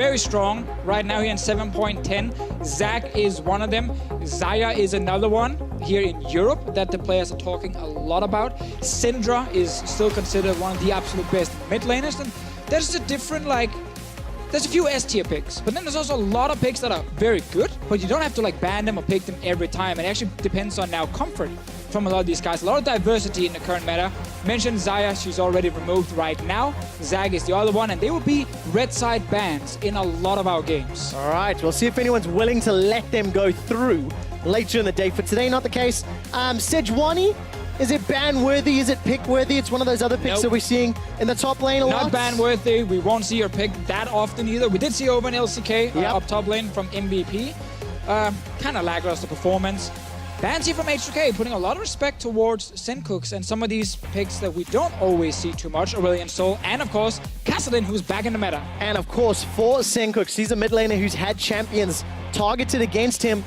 very strong right now here in 7.10. Zach is one of them. Zaya is another one here in Europe that the players are talking a lot about. Syndra is still considered one of the absolute best mid laners. And there's a different, there's a few S-tier picks, but then there's also a lot of picks that are very good, but you don't have to ban them or pick them every time. It actually depends on now comfort from a lot of these guys. A lot of diversity in the current meta. Mentioned Zaya, she's already removed right now. Zag is the other one, and they will be red side bans in a lot of our games. All right, we'll see if anyone's willing to let them go through later in the day. For today, not the case. Sejuani, is it ban-worthy? Is it pick-worthy? It's one of those other picks that we're seeing in the top lane a lot. Not ban-worthy. We won't see her pick that often either. We did see over in LCK up top lane from MVP. Kind of lackluster performance. Banshee from H2K putting a lot of respect towards Sencooks and some of these picks that we don't always see too much. Aurelion Sol, and of course, Kassadin, who's back in the meta. And of course, for Sencooks, he's a mid laner who's had champions targeted against him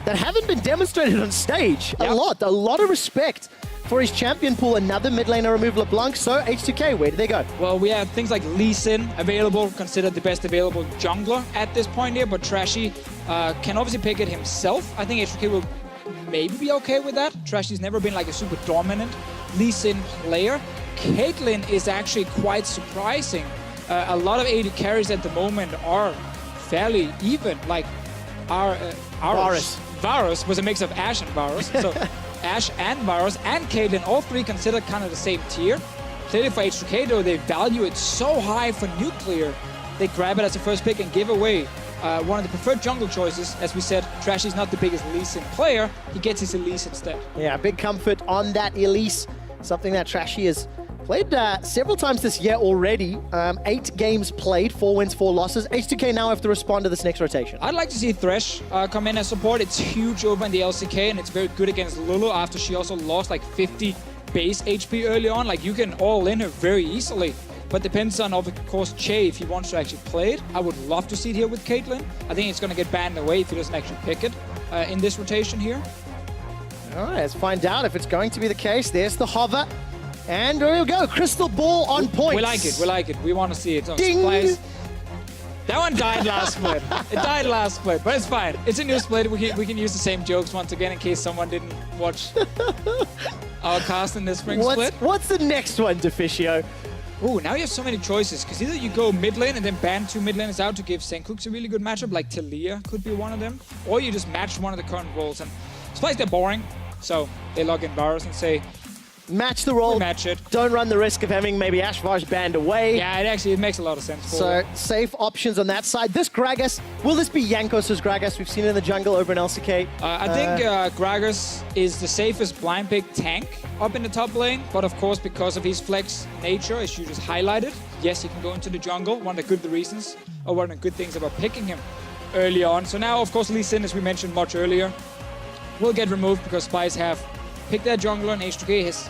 that haven't been demonstrated on stage. A lot of respect for his champion pool. Another mid laner remove LeBlanc. So H2K, where do they go? Well, we have things like Lee Sin available, considered the best available jungler at this point here, but Trashy can obviously pick it himself. I think H2K will maybe be okay with that. Trashy's never been a super dominant Lee Sin player. Caitlyn is actually quite surprising. A lot of AD carries at the moment are fairly even. Varus was a mix of Ashe and Varus. So Ashe and Varus and Caitlyn, all three considered kind of the same tier. Clearly for H2K though, they value it so high for nuclear, they grab it as a first pick and give away one of the preferred jungle choices. As we said, Trashy's not the biggest Elise player. He gets his Elise instead. Yeah, big comfort on that Elise. Something that Trashy has played several times this year already. 8 games played, 4 wins, 4 losses. H2K now have to respond to this next rotation. I'd like to see Thresh come in as support. It's huge over in the LCK, and it's very good against Lulu after she also lost 50 base HP early on. You can all in her very easily. But depends on, of course, Che if he wants to actually play it. I would love to see it here with Caitlyn. I think it's going to get banned away if he doesn't actually pick it in this rotation here. All right, let's find out if it's going to be the case. There's the hover. And there we go. Crystal ball on point. We like it. We like it. We want to see it. So Ding! Splyce. That one died last split. It died last split, but it's fine. It's a new split. We can use the same jokes once again in case someone didn't watch our cast in this spring split. What's the next one, Deficio? Ooh, now you have so many choices, because either you go mid lane and then ban 2 mid laners out to give Sencooks a really good matchup, like Talia could be one of them, or you just match one of the current roles. And Splyce, they're boring, so they log in Varus and say, match the role, match it. Don't run the risk of having maybe Ashvarsh banned away. Yeah, it makes a lot of sense. So safe options on that side. This Gragas, will this be Jankos' Gragas? We've seen it in the jungle over in LCK. I think Gragas is the safest blind pick tank up in the top lane, but of course because of his flex nature, as you just highlighted, yes, he can go into the jungle. One of the reasons, or one of the good things about picking him early on. So now, of course, Lee Sin, as we mentioned much earlier, will get removed because Splyce have picked their jungler and H2K has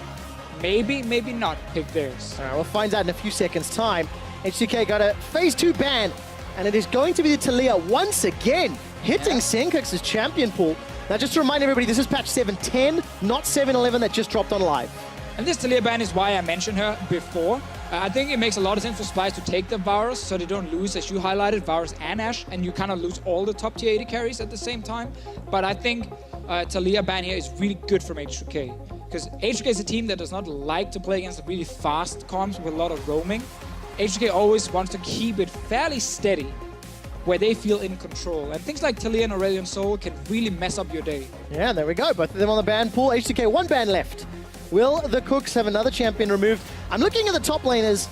maybe not picked theirs. All right, we'll find out in a few seconds' time. H2K got a phase 2 ban, and it is going to be the Talia once again, hitting Sencooks' champion pool. Now, just to remind everybody, this is patch 7.10, not 7.11 that just dropped on live. And this Talia ban is why I mentioned her before. I think it makes a lot of sense for Splyce to take the Varus so they don't lose, as you highlighted, Varus and Ashe, and you kind of lose all the top tier 80 carries at the same time. But I think Talia ban here is really good from H2K. Because H2K is a team that does not like to play against really fast comps with a lot of roaming. H2K always wants to keep it fairly steady, where they feel in control. And things like Talia and Aurelion Sol can really mess up your day. Yeah, there we go. Both of them on the ban pool. H2K, 1 ban left. Will the Cooks have another champion removed? I'm looking at the top laners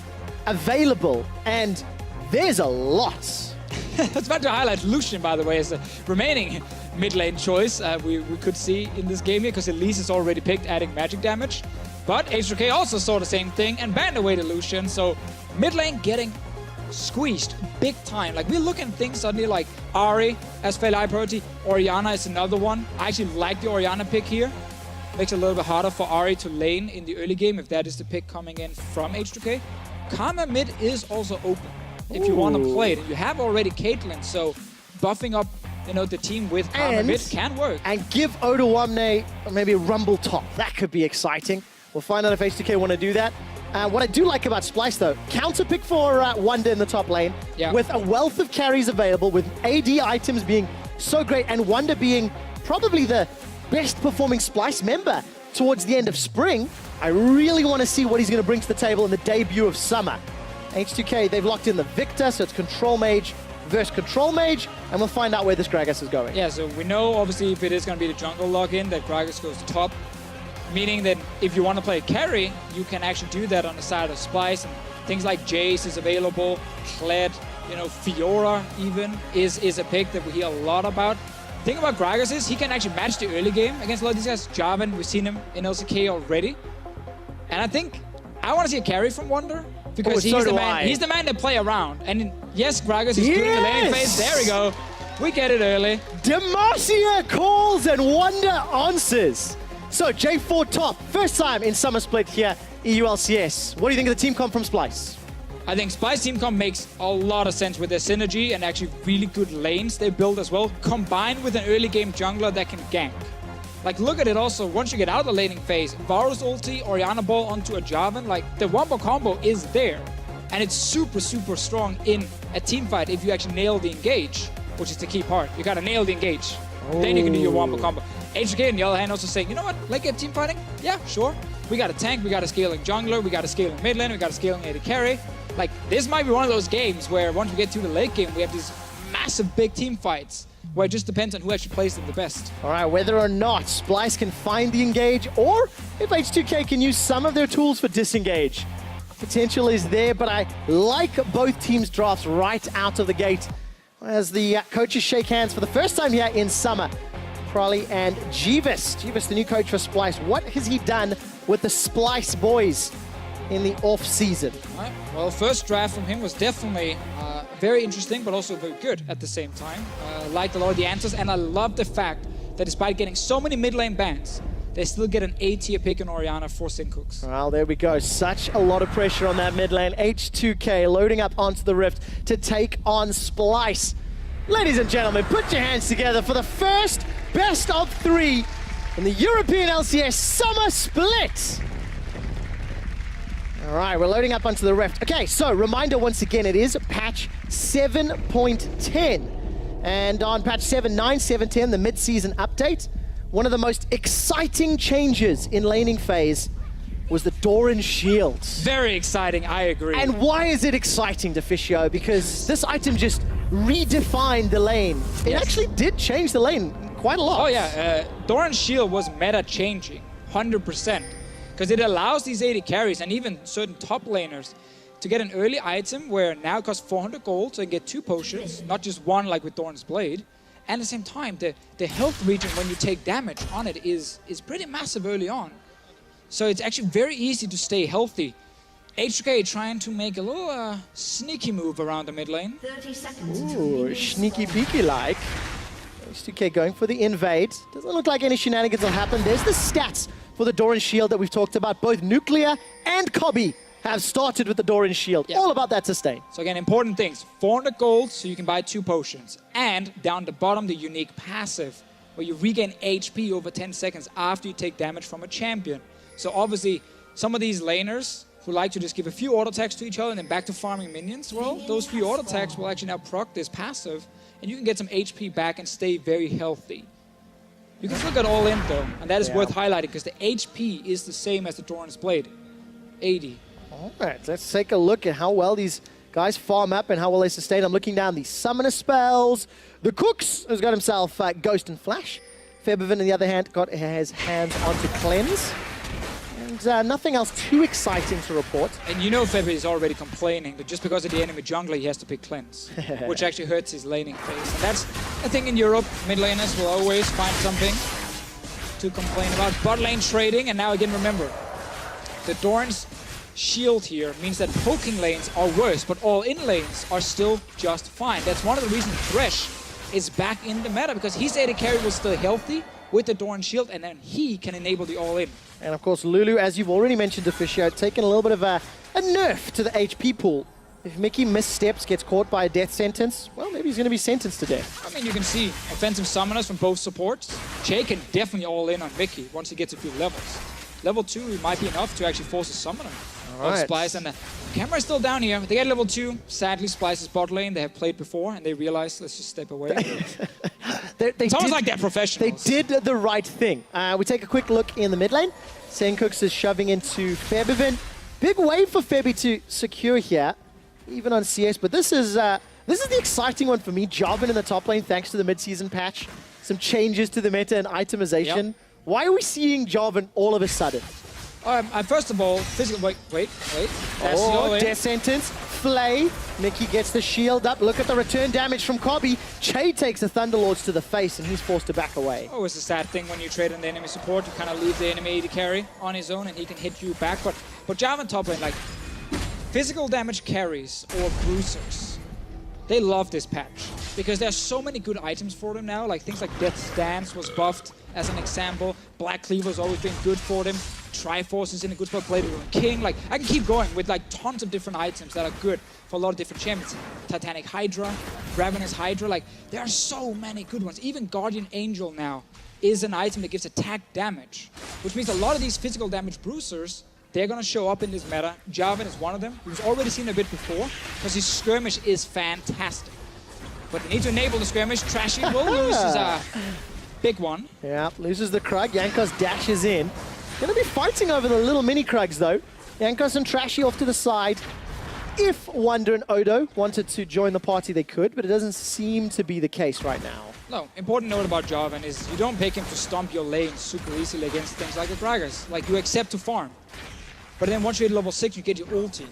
available, and there's a lot. I was about to highlight Lucian, by the way, as the remaining mid lane choice we could see in this game here, because Elise is already picked, adding magic damage. But H2K also saw the same thing and banned away the Lucian, so mid lane getting squeezed big time. We're looking at things suddenly like Ahri as fairly high priority. Orianna is another one. I actually like the Orianna pick here. Makes it a little bit harder for Ahri to lane in the early game if that is the pick coming in from H2K. Karma mid is also open if you want to play it. You have already Caitlyn, so buffing up the team with Karma mid can work. And give Odoamne maybe a rumble top. That could be exciting. We'll find out if H2K want to do that. What I do like about Splyce, though, counter pick for Wonder in the top lane, with a wealth of carries available, with AD items being so great, and Wonder being probably the best performing Splyce member towards the end of spring. I really want to see what he's going to bring to the table in the debut of summer. H2K, they've locked in the Victor, so it's Control Mage versus Control Mage, and we'll find out where this Gragas is going. Yeah, so we know, obviously, if it is going to be the jungle login, that Gragas goes top. Meaning that if you want to play carry, you can actually do that on the side of Splyce. And things like Jace is available, Kled, you know, Fiora even is a pick that we hear a lot about. The thing about Gragas is he can actually match the early game against a lot of these guys. Jarvan, we've seen him in LCK already. And I think I want to see a carry from Wonder because he's the man to play around. And yes, Gragas is doing the laning phase. There we go. We get it early. Demacia calls and Wonder answers. So, J4 top, first time in Summer Split here, EU LCS. What do you think of the team comp from Splyce? I think Splyce team comp makes a lot of sense with their synergy and actually really good lanes they build as well, combined with an early game jungler that can gank. Like, look at it also, once you get out of the laning phase, Varus ulti, Orianna ball onto a Jarvan, like, the wombo combo is there. And it's super, super strong in a team fight if you actually nail the engage, which is the key part. You gotta nail the engage. Then you can do your wombo combo. H2K on the other hand also saying, you know what, late game team fighting? Yeah, sure. We got a tank, we got a scaling jungler, we got a scaling mid lane, we got a scaling AD carry. Like, this might be one of those games where once we get to the late game, we have these massive big team fights where it just depends on who actually plays them the best. All right, whether or not Splyce can find the engage or if H2K can use some of their tools for disengage. Potential is there, but I like both teams' drafts right out of the gate as the coaches shake hands for the first time here in summer. Crowley and Jeevis. Jeevis, the new coach for Splyce. What has he done with the Splyce boys in the off-season? Right. Well, first draft from him was definitely very interesting, but also very good at the same time. Liked a lot of the answers, and I love the fact that despite getting so many mid-lane bans, they still get an A-tier pick in Orianna for Sincooks. Well, there we go. Such a lot of pressure on that mid lane. H2K loading up onto the Rift to take on Splyce. Ladies and gentlemen, put your hands together for the first best of 3 in the European LCS Summer Split. All right, we're loading up onto the Rift. Okay, so reminder once again, it is patch 7.10. And on patch 7.9.7.10, the mid-season update, one of the most exciting changes in laning phase was the Doran Shield. Very exciting, I agree. And why is it exciting, Deficio? Because this item just redefined the lane. It actually did change the lane quite a lot. Oh yeah, Doran's Shield was meta changing, 100%. Because it allows these AD carries and even certain top laners to get an early item where now it costs 400 gold, so you get 2 potions, not just 1 like with Doran's Blade. And at the same time, the health regen when you take damage on it is pretty massive early on. So it's actually very easy to stay healthy. H2K trying to make a little sneaky move around the mid lane. 30 seconds. Ooh, sneaky peeky like. H2K going for the invade. Doesn't look like any shenanigans will happen. There's the stats for the Doran Shield that we've talked about. Both Nuclear and Cobby have started with the Doran Shield. Yeah. All about that sustain. So again, important things. 400 gold, so you can buy 2 potions. And down the bottom, the unique passive, where you regain HP over 10 seconds after you take damage from a champion. So obviously, some of these laners who like to just give a few auto attacks to each other and then back to farming minions, well, those few auto attacks will actually now proc this passive, and you can get some HP back and stay very healthy. You can still get all in though, and that is worth highlighting because the HP is the same as the Doran's Blade, 80. All right, let's take a look at how well these guys farm up and how well they sustain. I'm looking down the summoner spells. The Cooks has got himself Ghost and Flash. Febevin, on the other hand, got his hands onto Cleanse. And nothing else too exciting to report. And you know Febevin is already complaining that just because of the enemy jungler, he has to pick Cleanse, which actually hurts his laning phase. And that's a thing in Europe. Mid laners will always find something to complain about. Bot lane trading, and now again, remember, the Doran's Shield here means that poking lanes are worse, but all-in lanes are still just fine. That's one of the reasons Thresh is back in the meta, because his AD carry was still healthy with the Doran Shield, and then he can enable the all-in. And of course, Lulu, as you've already mentioned, Deficio, taking a little bit of a nerf to the HP pool. If Mickey missteps, gets caught by a death sentence, well, maybe he's going to be sentenced to death. I mean, you can see offensive summoners from both supports. Jay can definitely all-in on Mickey once he gets a few levels. Level 2 might be enough to actually force a summoner. right. Splyce. And the camera is still down here. They get level 2. Sadly, Splyce's bot lane. They have played before, and they realize, let's just step away. It's almost like they're professionals. They did the right thing. We take a quick look in the mid lane. Sencooks is shoving into Febivin. Big wave for Febby to secure here, even on CS. But this is the exciting one for me. Jarvan in the top lane, thanks to the mid-season patch. Some changes to the meta and itemization. Yep. Why are we seeing Jarvan all of a sudden? First of all, physical. Wait. That's Death Sentence. Flay. Mickey gets the shield up. Look at the return damage from Kobby. Che takes the Thunderlords to the face, and he's forced to back away. Oh, it's a sad thing when you trade on the enemy support. You kind of leave the enemy AD carry on his own, and he can hit you back. But Jarvan top lane, like, physical damage carries or bruisers, they love this patch because there's so many good items for them now. Like things like Death's Dance was buffed as an example. Black Cleaver's always been good for them. Triforce is in a good spot. Blade of King. Like I can keep going with like tons of different items that are good for a lot of different champions. Titanic Hydra, Ravenous Hydra. Like there are so many good ones. Even Guardian Angel now is an item that gives attack damage, which means a lot of these physical damage bruisers, they're going to show up in this meta. Jarvan is one of them. We've already seen a bit before because his skirmish is fantastic. But we need to enable the skirmish. Trashy will lose is a big one. Yeah, loses the Krug. Jankos dashes in. Gonna be fighting over the little mini Krugs though. Jankos and Trashy off to the side. If Wonder and Odo wanted to join the party, they could, but it doesn't seem to be the case right now. No, important note about Jarvan is you don't pick him to stomp your lane super easily against things like the Gragas. Like you accept to farm. But then once you hit level 6, you get your ulti.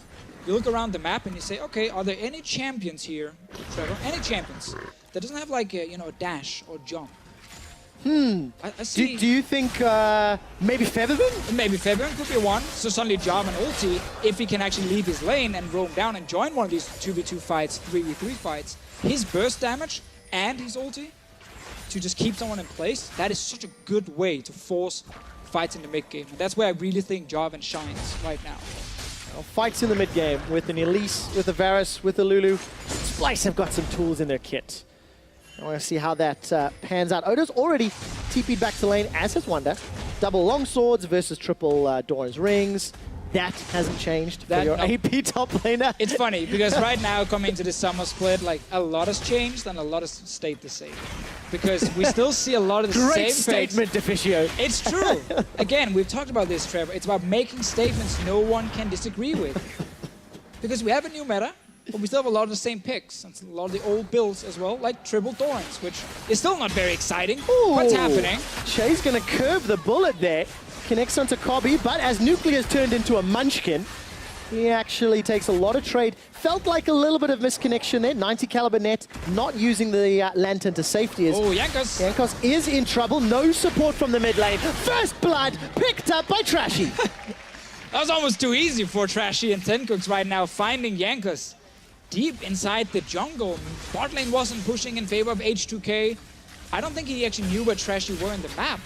You look around the map and you say, okay, are there any champions here, Trevor? Any champions that doesn't have like a, a dash or jump? I see. Do you think maybe Featherman? Maybe Featherman could be one. So suddenly Jarvan ulti, if he can actually leave his lane and roam down and join one of these 2v2 fights, 3v3 fights, his burst damage and his ulti to just keep someone in place, that is such a good way to force fights in the mid game. And that's where I really think Jarvan shines right now. Well, fights in the mid game with an Elise, with a Varus, with a Lulu. Splyce have got some tools in their kit. I want to see how that pans out. Odo's already TP'd back to lane, as has Wonder. Double longswords versus triple Doran's rings. That hasn't changed for your AP top laner. It's funny, because right now, coming into the summer split, like, a lot has changed and a lot has stayed the same. Because we still see a lot of the Great same statement, Deficio. It's true. Again, we've talked about this, Trevor. It's about making statements no one can disagree with. Because we have a new meta, but we still have a lot of the same picks, and a lot of the old builds as well, like triple Dorans, which is still not very exciting. Ooh. What's happening? Shay's going to curve the bullet there. Connects onto Kobby, but as Nuclear's turned into a munchkin, he actually takes a lot of trade. Felt like a little bit of misconnection there. 90 caliber net, not using the lantern to safety. Oh, Jankos. Jankos is in trouble. No support from the mid lane. First blood picked up by Trashy. That was almost too easy for Trashy and Sencooks right now, finding Jankos deep inside the jungle. Bot lane wasn't pushing in favor of H2K. I don't think he actually knew where Trashy were in the map.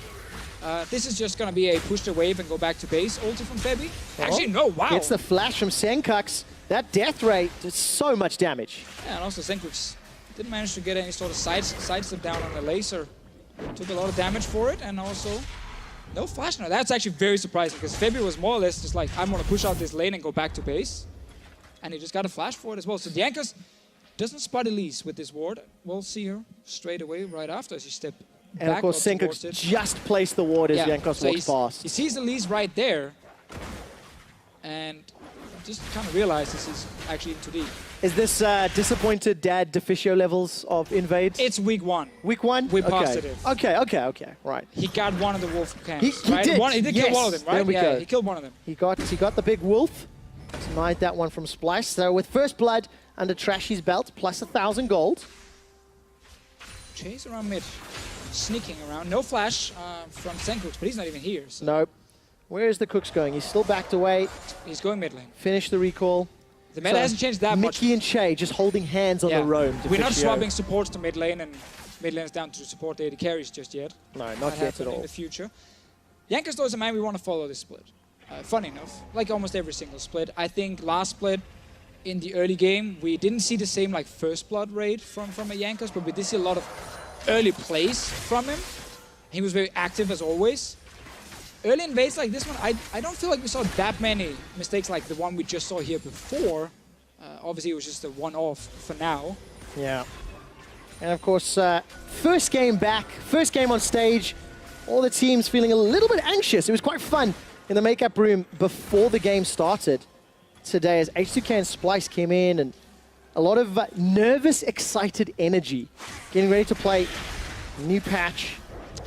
This is just going to be a push the wave and go back to base ulti from Febby. Actually, no, wow. It's the flash from Sencooks. That death rate does so much damage. Yeah, and also Sencooks didn't manage to get any sort of sidestep down on the laser. Took a lot of damage for it, and also no flash now. That's actually very surprising, because Febby was more or less just like, I'm going to push out this lane and go back to base. And he just got a flash for it as well. So Jankos doesn't spot Elise with this ward. We'll see her straight away right after as he steps back. And of course, Sencooks just placed the ward as Jankos walks past. He sees Elise right there, and just kind of realizes he's actually in too deep. Is this disappointed dad Deficio levels of invades? It's week 1. Week 1? We're positive. Okay, right. He got one of the wolf camps, He right? did. He did kill one of them, right? Yeah, he killed one of them. He got the big wolf. Denied that one from Splyce. So with first blood under Trashy's belt, plus 1,000 gold. Chase around mid. Sneaking around. No flash from Sencooks, but he's not even here. So. Nope. Where is the Cooks going? He's still backed away. He's going mid lane. Finish the recall. The meta hasn't changed that much. Mickey and Shay just holding hands on the roam. We're not swapping supports to mid lane, and mid lane is down to support the AD carries just yet. No, not yet at all. In the future. Jankos though is a man we want to follow this split. Funny enough, like almost every single split. I think last split, in the early game, we didn't see the same like first blood rate from a Jankos, but we did see a lot of early plays from him. He was very active as always. early invades like this one, I don't feel like we saw that many mistakes like the one we just saw here before. Obviously, it was just a one-off for now. Yeah. And of course, first game back, first game on stage, all the teams feeling a little bit anxious. It was quite fun in the makeup room before the game started today as H2K and Splyce came in, and a lot of nervous, excited energy, getting ready to play new patch.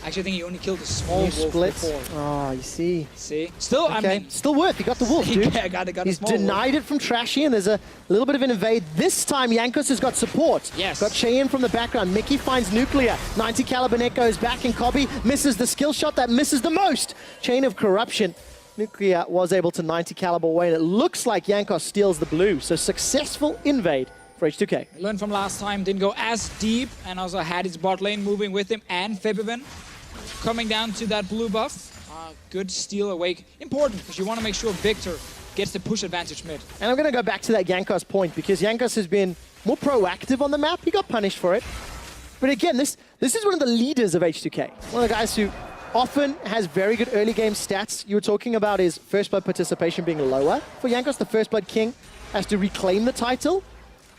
Actually, I think he only killed a small wolf splits. before. Oh, you see. See? Still, Okay. I mean... Still worth. He got the wolf, dude. Yeah, got He's a small denied it from Trashy, and there's a little bit of an invade. This time, Jankos has got support. Yes. Got Cheyenne from the background. Mickey finds Nuclear. 90 caliber net goes back, and Cobby misses the skill shot that misses the most. Chain of Corruption. Nuclear was able to 90 caliber away, and it looks like Jankos steals the blue. So successful invade for H2K. Learned from last time, didn't go as deep, and also had his bot lane moving with him, and Febiven coming down to that blue buff. Good steal awake. Important, because you want to make sure Victor gets the push advantage mid. And I'm going to go back to that Jankos point, because Jankos has been more proactive on the map. He got punished for it. But again, this is one of the leaders of H2K. One of the guys who often has very good early game stats. You were talking about his first blood participation being lower. For Jankos, the first blood king has to reclaim the title.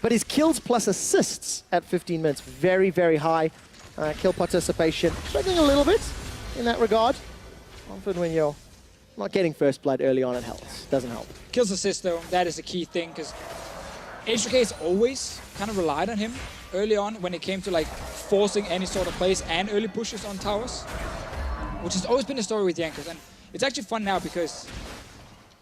But his kills plus assists at 15 minutes, very, very high. Kill participation, struggling a little bit in that regard. Often when you're not getting first blood early on, it helps. Doesn't help. Kills assist though, that is a key thing, because H2K has always kind of relied on him early on when it came to like forcing any sort of plays and early pushes on towers, which has always been the story with Jankos. And it's actually fun now because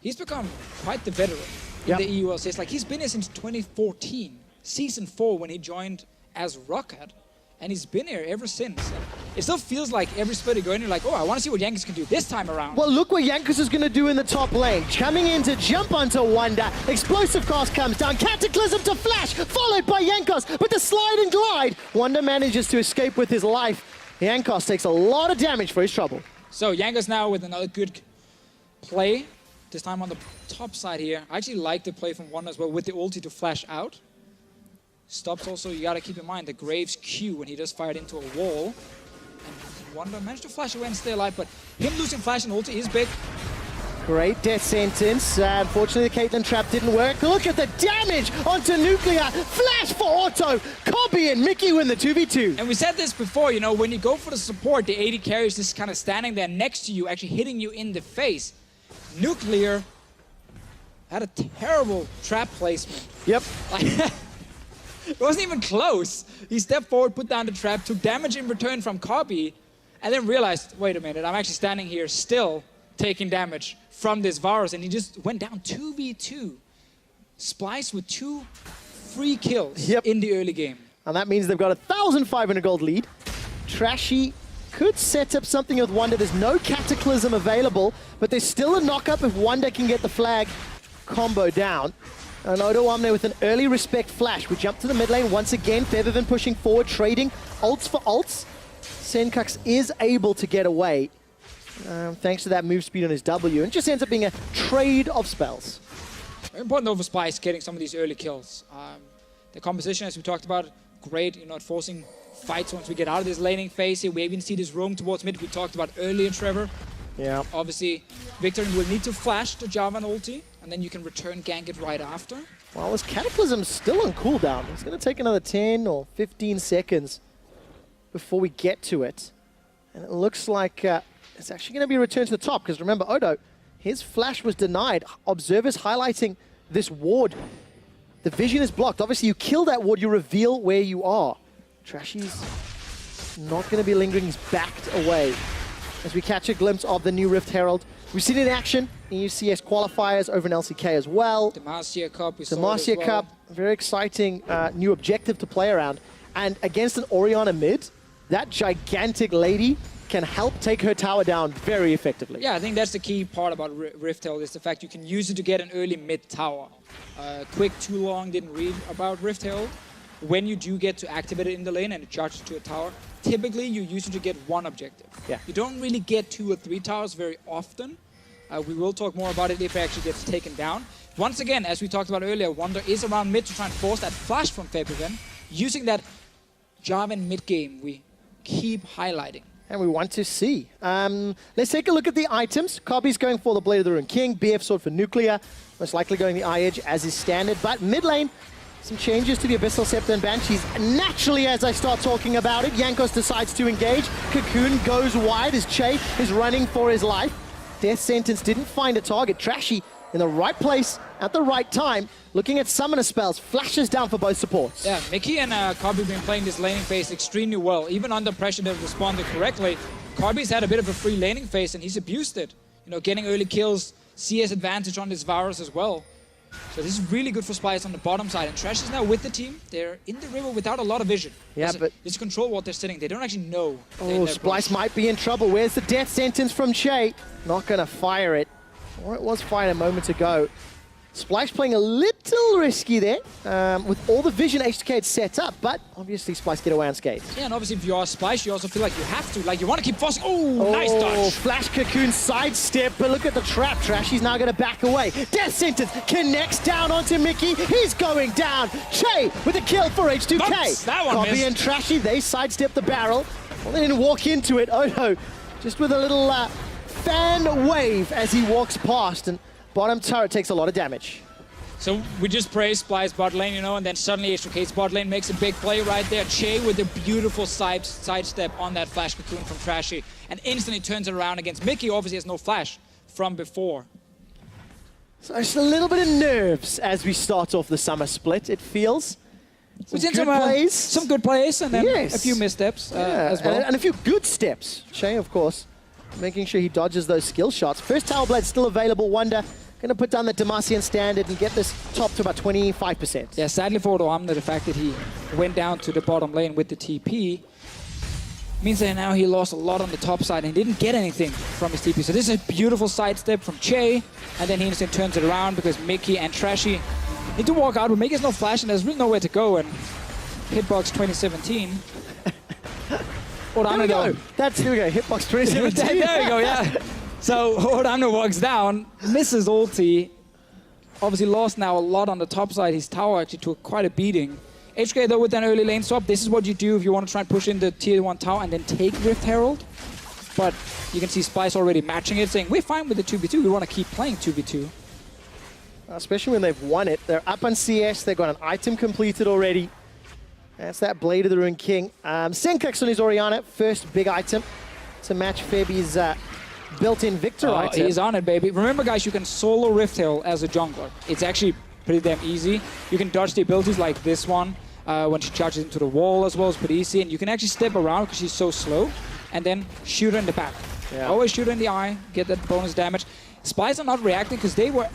he's become quite the veteran in the EU LCS. Like, he's been here since 2014, Season 4 when he joined as Rocket. And he's been here ever since. And it still feels like every split you go in, you're like, oh, I want to see what Jankos can do this time around. Well, look what Jankos is going to do in the top lane. Coming in to jump onto Wonder. Explosive cast comes down. Cataclysm to flash, followed by Jankos with the slide and glide. Wonder manages to escape with his life. Jankos takes a lot of damage for his trouble. So Jankos now with another good play. This time on the top side here. I actually like the play from Wonder as well with the ulti to flash out. Stops also, you gotta keep in mind the Graves Q when he just fired into a wall. And Wonder managed to flash away and stay alive, but him losing flash and ulti is big. Great death sentence. Unfortunately, the Caitlyn trap didn't work. Look at the damage onto Nuclear. Flash for Auto. Cobby and Mickey win the 2v2. And we said this before, you know, when you go for the support, the AD carry is just kind of standing there next to you, actually hitting you in the face. Nuclear had a terrible trap placement. Yep. It wasn't even close. He stepped forward, put down the trap, took damage in return from Cobby, and then realized, wait a minute, I'm actually standing here still taking damage from this Varus, and he just went down 2v2. Splyce with 2 free kills in the early game. And that means they've got a 1,500 gold lead. Trashy could set up something with Wonder. There's no Cataclysm available, but there's still a knock-up if Wonder can get the flag combo down. And Odo Omne with an early respect flash. We jump to the mid lane once again. Febiven pushing forward, trading ults for ults. Senkux is able to get away thanks to that move speed on his W, and just ends up being a trade of spells. Very important over Splyce getting some of these early kills. The composition, as we talked about, great, you know, forcing fights once we get out of this laning phase here. We even see this roam towards mid we talked about earlier, Trevor. Yeah. Obviously, Victor will need to flash the Javan ulti, and then you can return gank it right after. Well, his Cataclysm's still on cooldown. It's going to take another 10 or 15 seconds before we get to it. And it looks like it's actually going to be a return to the top, because remember, Odo, his flash was denied. Observers highlighting this ward. The vision is blocked. Obviously, you kill that ward, you reveal where you are. Trashy's not going to be lingering. He's backed away. As we catch a glimpse of the new Rift Herald. We've seen it in action in UCS qualifiers over in LCK as well. Demacia Cup, we the saw it as well. Cup, very exciting new objective to play around. And against an Orianna mid, that gigantic lady can help take her tower down very effectively. Yeah, I think that's the key part about Rift Herald, is the fact you can use it to get an early mid tower. Quick, too long, didn't read about Rift Herald. When you do get to activate it in the lane and it charges to a tower, typically you use it to get one objective. Yeah. You don't really get 2 or 3 towers very often. We will talk more about it if it actually gets taken down. Once again, as we talked about earlier, Wonder is around mid to try and force that flash from Febiven, using that Javan mid game we keep highlighting. And we want to see. Let's take a look at the items. Kobe's going for the Blade of the Rune King, BF Sword for Nuclear, most likely going the Eye Edge as is standard. But mid lane, some changes to the Abyssal Scepter and Banshees. Naturally, as I start talking about it, Jankos decides to engage. Cocoon goes wide as Che is running for his life. Death Sentence didn't find a target. Trashy in the right place at the right time. Looking at summoner spells, flashes down for both supports. Yeah, Mickey and Kobe have been playing this laning phase extremely well. Even under pressure, they've responded correctly. Kobe's had a bit of a free laning phase, and he's abused it. You know, getting early kills, CS advantage on his Varus as well. So this is really good for Splyce on the bottom side. And Trash is now with the team. They're in the river without a lot of vision. Yeah, but it's control what they're sitting. They don't actually know. Oh, Splyce might be in trouble. Where's the death sentence from Che? Not going to fire it. Or it was fired a moment ago. Splyce playing a little risky there, with all the vision H2K had set up, but obviously Splyce get away unscathed. Yeah, and obviously if you are Splyce, you also feel like you have to. Like, you want to keep forcing. Oh, nice dodge. Flash Cocoon sidestep, but look at the trap. Trashy's now going to back away. Death Sentence connects down onto Mickey. He's going down. Che with a kill for H2K. Oops, that one Kobe missed. and Trashy, they sidestep the barrel. Well, they didn't walk into it. Oh no, just with a little fan wave as he walks past, and bottom turret takes a lot of damage. So we just praised Splyce bot lane, you know, and then suddenly H2K's bot lane makes a big play right there. Che with a beautiful sidestep on that flash cocoon from Trashy, and instantly turns it around against Mickey. Obviously has no flash from before. So just a little bit of nerves as we start off the summer split, it feels. Some good plays, and then yes. a few missteps as well. And a few good steps. Che, of course, making sure he dodges those skill shots. First Tower Blade still available. Wonder going to put down the Demacian standard and get this top to about 25%. Yeah, sadly for Odoamne, the fact that he went down to the bottom lane with the TP means that now he lost a lot on the top side and didn't get anything from his TP. So this is a beautiful sidestep from Che, and then he instantly turns it around because Mickey and Trashy need to walk out, but Mickey has no flash and there's really nowhere to go. And Hitbox 2017. There we go. Here we go. Hitbox 2017. There we go, yeah. So Odoamne walks down, misses ulti. Obviously lost now a lot on the top side. His tower actually took quite a beating. H2K though with an early lane swap, this is what you do if you want to try and push in the tier 1 tower and then take Rift Herald. But you can see Splyce already matching it, saying we're fine with the 2v2, we want to keep playing 2v2. Especially when they've won it. They're up on CS, they've got an item completed already. That's that Blade of the Rune King. Senkox on his Orianna, first big item to match Febi's built-in Victor item. He's on it, baby. Remember, guys, you can solo Rift Herald as a jungler. It's actually pretty damn easy. You can dodge the abilities like this one when she charges into the wall as well. It's pretty easy. And you can actually step around because she's so slow and then shoot her in the back. Yeah. Always shoot her in the eye, get that bonus damage. Splyce are not reacting because they were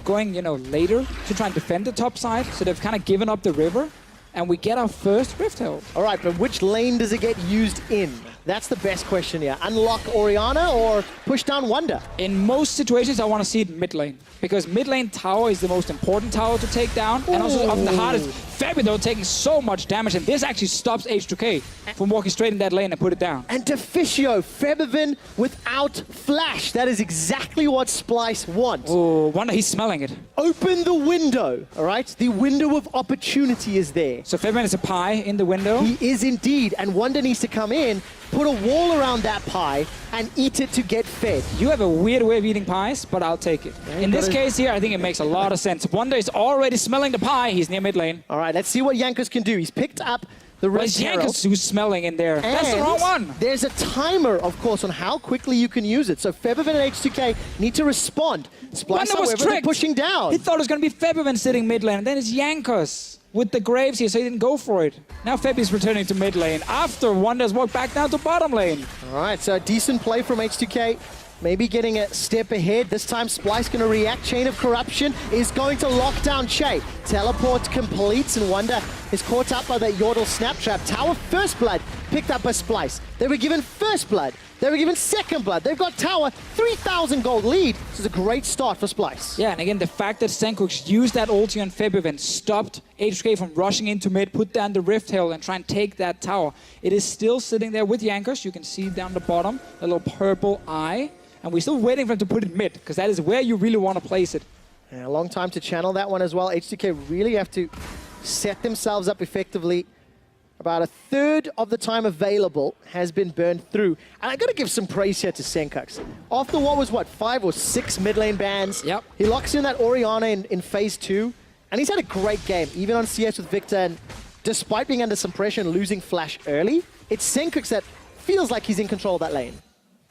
going, you know, later to try and defend the top side. So they've kind of given up the river. And we get our first Rift Herald. All right, but which lane does it get used in? That's the best question here. Unlock Orianna or push down Wonder? In most situations, I want to see it mid lane. Because mid lane tower is the most important tower to take down. Ooh. And also often the hardest. Febi, though, taking so much damage. And this actually stops H2K from walking straight in that lane and put it down. And Deficio, Febiven without flash. That is exactly what Splyce wants. Oh, Wonder, he's smelling it. Open the window, all right? The window of opportunity is there. So Febiven is a pie in the window? He is indeed. And Wonder needs to come in, put a wall around that pie, and eat it to get fed. You have a weird way of eating pies, but I'll take it. Yeah, in this case here, I think it makes a lot of sense. Wonder is already smelling the pie. He's near mid lane. All right, let's see what Jankos can do. He's picked up the Rift Herald. It's Jankos who's smelling in there. And that's the wrong one. There's a timer, of course, on how quickly you can use it. So Febiven and H2K need to respond. Splyce, however, they're pushing down. He thought it was going to be Febiven sitting mid lane, and then it's Jankos with the Graves here, so he didn't go for it. Now Febi's returning to mid lane after Wonder's walked back down to bottom lane. All right, so a decent play from H2K. Maybe getting a step ahead. This time Splyce going to react. Chain of Corruption is going to lock down Che. Teleport completes and Wonder is caught up by that Yordle Snap Trap. Tower First Blood picked up by Splyce. They were given First Blood. They were given Second Blood. They've got Tower, 3,000 gold lead. This is a great start for Splyce. Yeah, and again, the fact that Senkox used that ulti on Febiven stopped H2K from rushing into mid, put down the Rift Herald and try and take that tower. It is still sitting there with Jankos. You can see down the bottom, a little purple eye. And we're still waiting for him to put it mid, because that is where you really want to place it. Yeah, a long time to channel that one as well. H2K really have to set themselves up effectively About a third of the time available has been burned through. And I got to give some praise here to Senkux. After what was, 5 or 6 mid lane bans, Yep. he locks in that Orianna in phase 2. And he's had a great game, even on CS with Victor. And despite being under some pressure and losing Flash early, it's Senkux that feels like he's in control of that lane.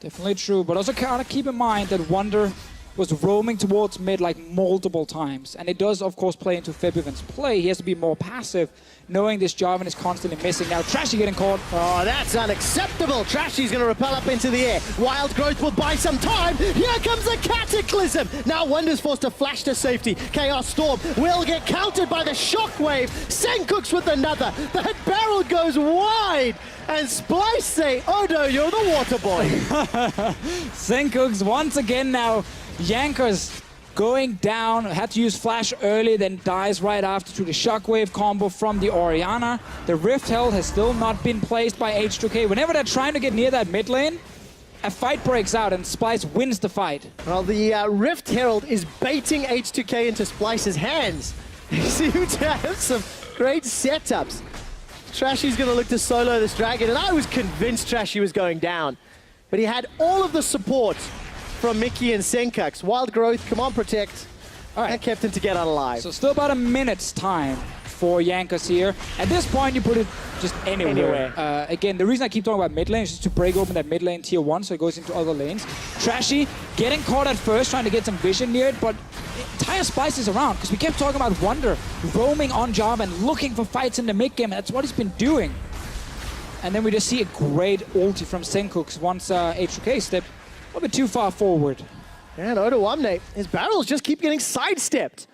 Definitely true, but also kind of keep in mind that Wonder was roaming towards mid like multiple times. And it does, of course, play into Febiven's play. He has to be more passive, knowing this Jarvan is constantly missing. Now, Trashy getting caught. Oh, that's unacceptable. Trashy's going to rappel up into the air. Wild Growth will buy some time. Here comes a Cataclysm. Now Wonder's forced to flash to safety. Chaos Storm will get countered by the Shockwave. Senkux with another. That barrel goes wide. And Splyce say, oh no, you're the water boy. Senkux once again now. Yankers going down, had to use Flash early, then dies right after to the Shockwave combo from the Orianna. The Rift Herald has still not been placed by H2K. Whenever they're trying to get near that mid lane, a fight breaks out and Splyce wins the fight. Well, the Rift Herald is baiting H2K into Splyce's hands. They seem to have some great setups. Trashy's going to look to solo this dragon, and I was convinced Trashy was going down. But he had all of the support from Mickey and Senkux. Wild Growth, come on, protect. All right. And kept him to get out alive. So still about a minute's time for Yankers here. At this point, you put it just anywhere. Again, the reason I keep talking about mid lane is just to break open that mid lane tier 1 so it goes into other lanes. Trashy getting caught at first, trying to get some vision near it, but entire Splyce is around because we kept talking about Wonder roaming on Jarvan and looking for fights in the mid game, and that's what he's been doing. And then we just see a great ulti from Senkux once H2K stepped a little bit too far forward. And Odo Omne, his barrels just keep getting sidestepped.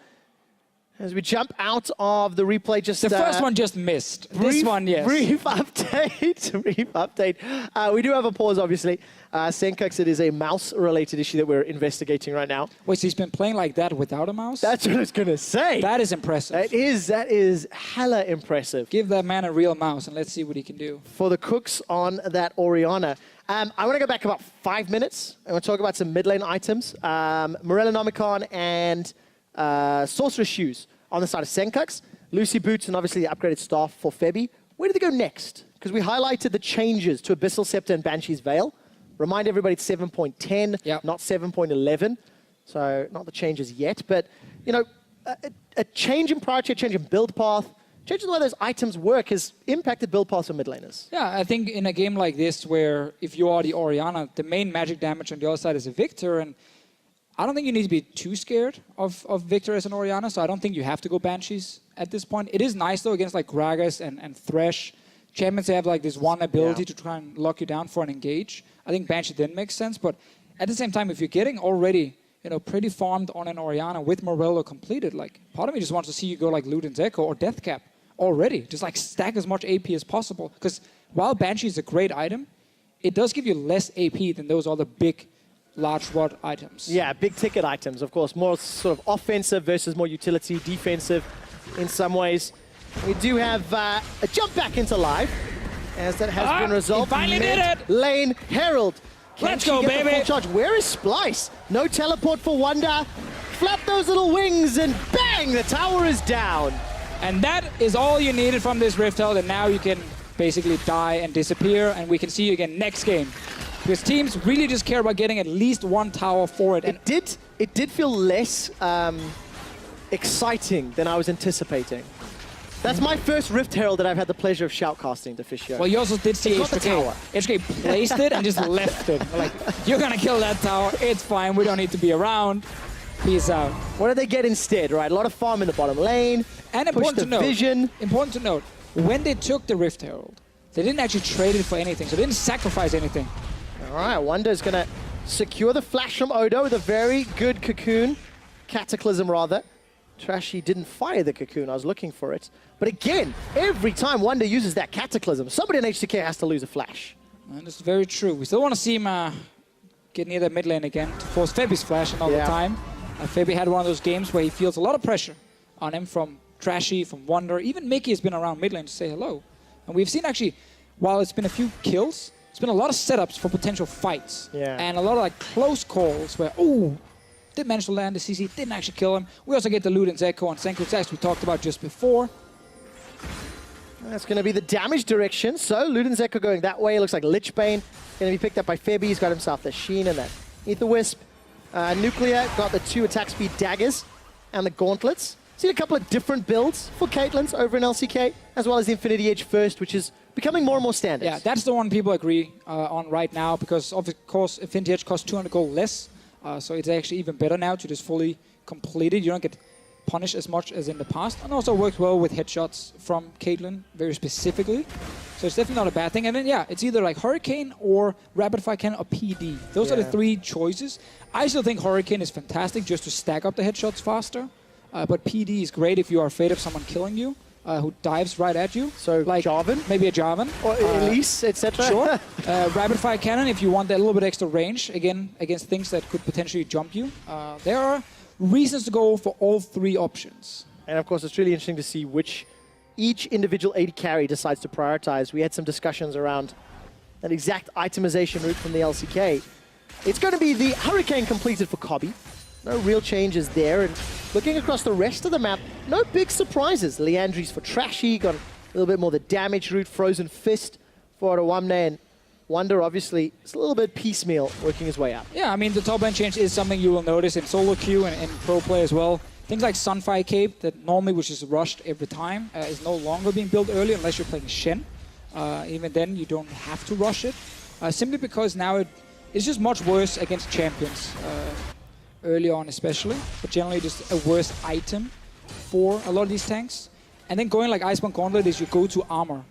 As we jump out of the replay, just the first one just missed. This one, yes. Brief update. Brief update. We do have a pause, obviously. Senkux, it is a mouse-related issue that we're investigating right now. Wait, so he's been playing like that without a mouse? That's what I was going to say. That is impressive. That is hella impressive. Give that man a real mouse and let's see what he can do. For the cooks on that Orianna. I want to go back about 5 minutes and we'll talk about some mid lane items. Morellonomicon and Sorcerer's Shoes on the side of Senkux. Lucy Boots and obviously the upgraded staff for Febby. Where do they go next? Because we highlighted the changes to Abyssal Scepter and Banshee's Veil. Remind everybody it's 7.10, yep, not 7.11. So not the changes yet, but you know, a change in priority, a change in build path, changing the way those items work has impacted build paths for mid laners. Yeah, I think in a game like this where if you are the Orianna, the main magic damage on the other side is a Victor, and I don't think you need to be too scared of Victor as an Orianna, so I don't think you have to go Banshees at this point. It is nice though against like Gragas and Thresh. Champions have like this one ability to try and lock you down for an engage. I think Banshee then makes sense, but at the same time, if you're getting already, you know, pretty farmed on an Orianna with Morello completed, like part of me just wants to see you go like Luden's Echo or Deathcap already. Just like stack as much AP as possible. Because while Banshee is a great item, it does give you less AP than those other big, large rod items. Yeah, big ticket items, of course. More sort of offensive versus more utility, defensive in some ways. We do have a jump back into live, as that has been resolved. He finally did it! Lane Herald. Let's go, baby! Full charge? Where is Splyce? No teleport for Wonder. Flap those little wings and bang! The tower is down. And that is all you needed from this Rift Herald, and now you can basically die and disappear, and we can see you again next game. Because teams really just care about getting at least one tower for it. And it did feel less exciting than I was anticipating. That's my first Rift Herald that I've had the pleasure of shoutcasting to Fisher. Well, you also did see H2K. H2K placed it and just left it. Like, you're gonna kill that tower, it's fine, we don't need to be around. Peace out. What did they get instead, right? A lot of farm in the bottom lane. And important to note, when they took the Rift Herald, they didn't actually trade it for anything, so they didn't sacrifice anything. All right, Wonder's gonna secure the flash from Odo with a very good cocoon. Cataclysm, rather. Trashy didn't fire the cocoon, I was looking for it. But again, every time Wonder uses that Cataclysm, somebody in H2K has to lose a flash. And this is very true. We still want to see him get near the mid lane again to force Febby's flash another time. Febby had one of those games where he feels a lot of pressure on him from Trashy, from Wonder. Even Mickey has been around mid lane to say hello. And we've seen actually, while it's been a few kills, it's been a lot of setups for potential fights. And a lot of like close calls where, ooh, did manage to land the CC, didn't actually kill him. We also get the Luden's Echo on Senkux, as we talked about just before. That's going to be the damage direction. So Luden's Echo going that way. It looks like Lichbane going to be picked up by Febby. He's got himself the Sheen and that Aether Wisp. Nuclear got the 2 attack speed daggers and the gauntlets. Seen a couple of different builds for Caitlyn's over in LCK, as well as the Infinity Edge first, which is becoming more and more standard. Yeah, that's the one people agree on right now, because of course Infinity Edge costs 200 gold less, so it's actually even better now to just fully complete it. You don't get punished as much as in the past, and also works well with headshots from Caitlyn very specifically. So it's definitely not a bad thing. And then yeah, it's either like Hurricane or Rapid Fire Cannon or PD. Those are the 3 choices. I still think Hurricane is fantastic just to stack up the headshots faster. But PD is great if you are afraid of someone killing you, who dives right at you. So like Jarvan? Maybe a Jarvan. Or Elise, etc. Sure. Rapid Fire Cannon if you want that little bit extra range, again, against things that could potentially jump you. There are reasons to go for all 3 options. And of course, it's really interesting to see which each individual AD carry decides to prioritize. We had some discussions around an exact itemization route from the LCK. It's going to be the Hurricane completed for Cobby. No real changes there. And looking across the rest of the map, no big surprises. Leandri's for Trashy, got a little bit more the damage route. Frozen Fist for Awamne, and Wonder obviously is a little bit piecemeal working his way up. Yeah, I mean, the top lane change is something you will notice in solo queue and pro play as well. Things like Sunfire Cape, that normally which is rushed every time, is no longer being built early unless you're playing Shen. Even then, you don't have to rush it. Simply because now it's just much worse against champions. Early on especially, but generally just a worse item for a lot of these tanks. And then going like Iceborne Gauntlet is your go-to armor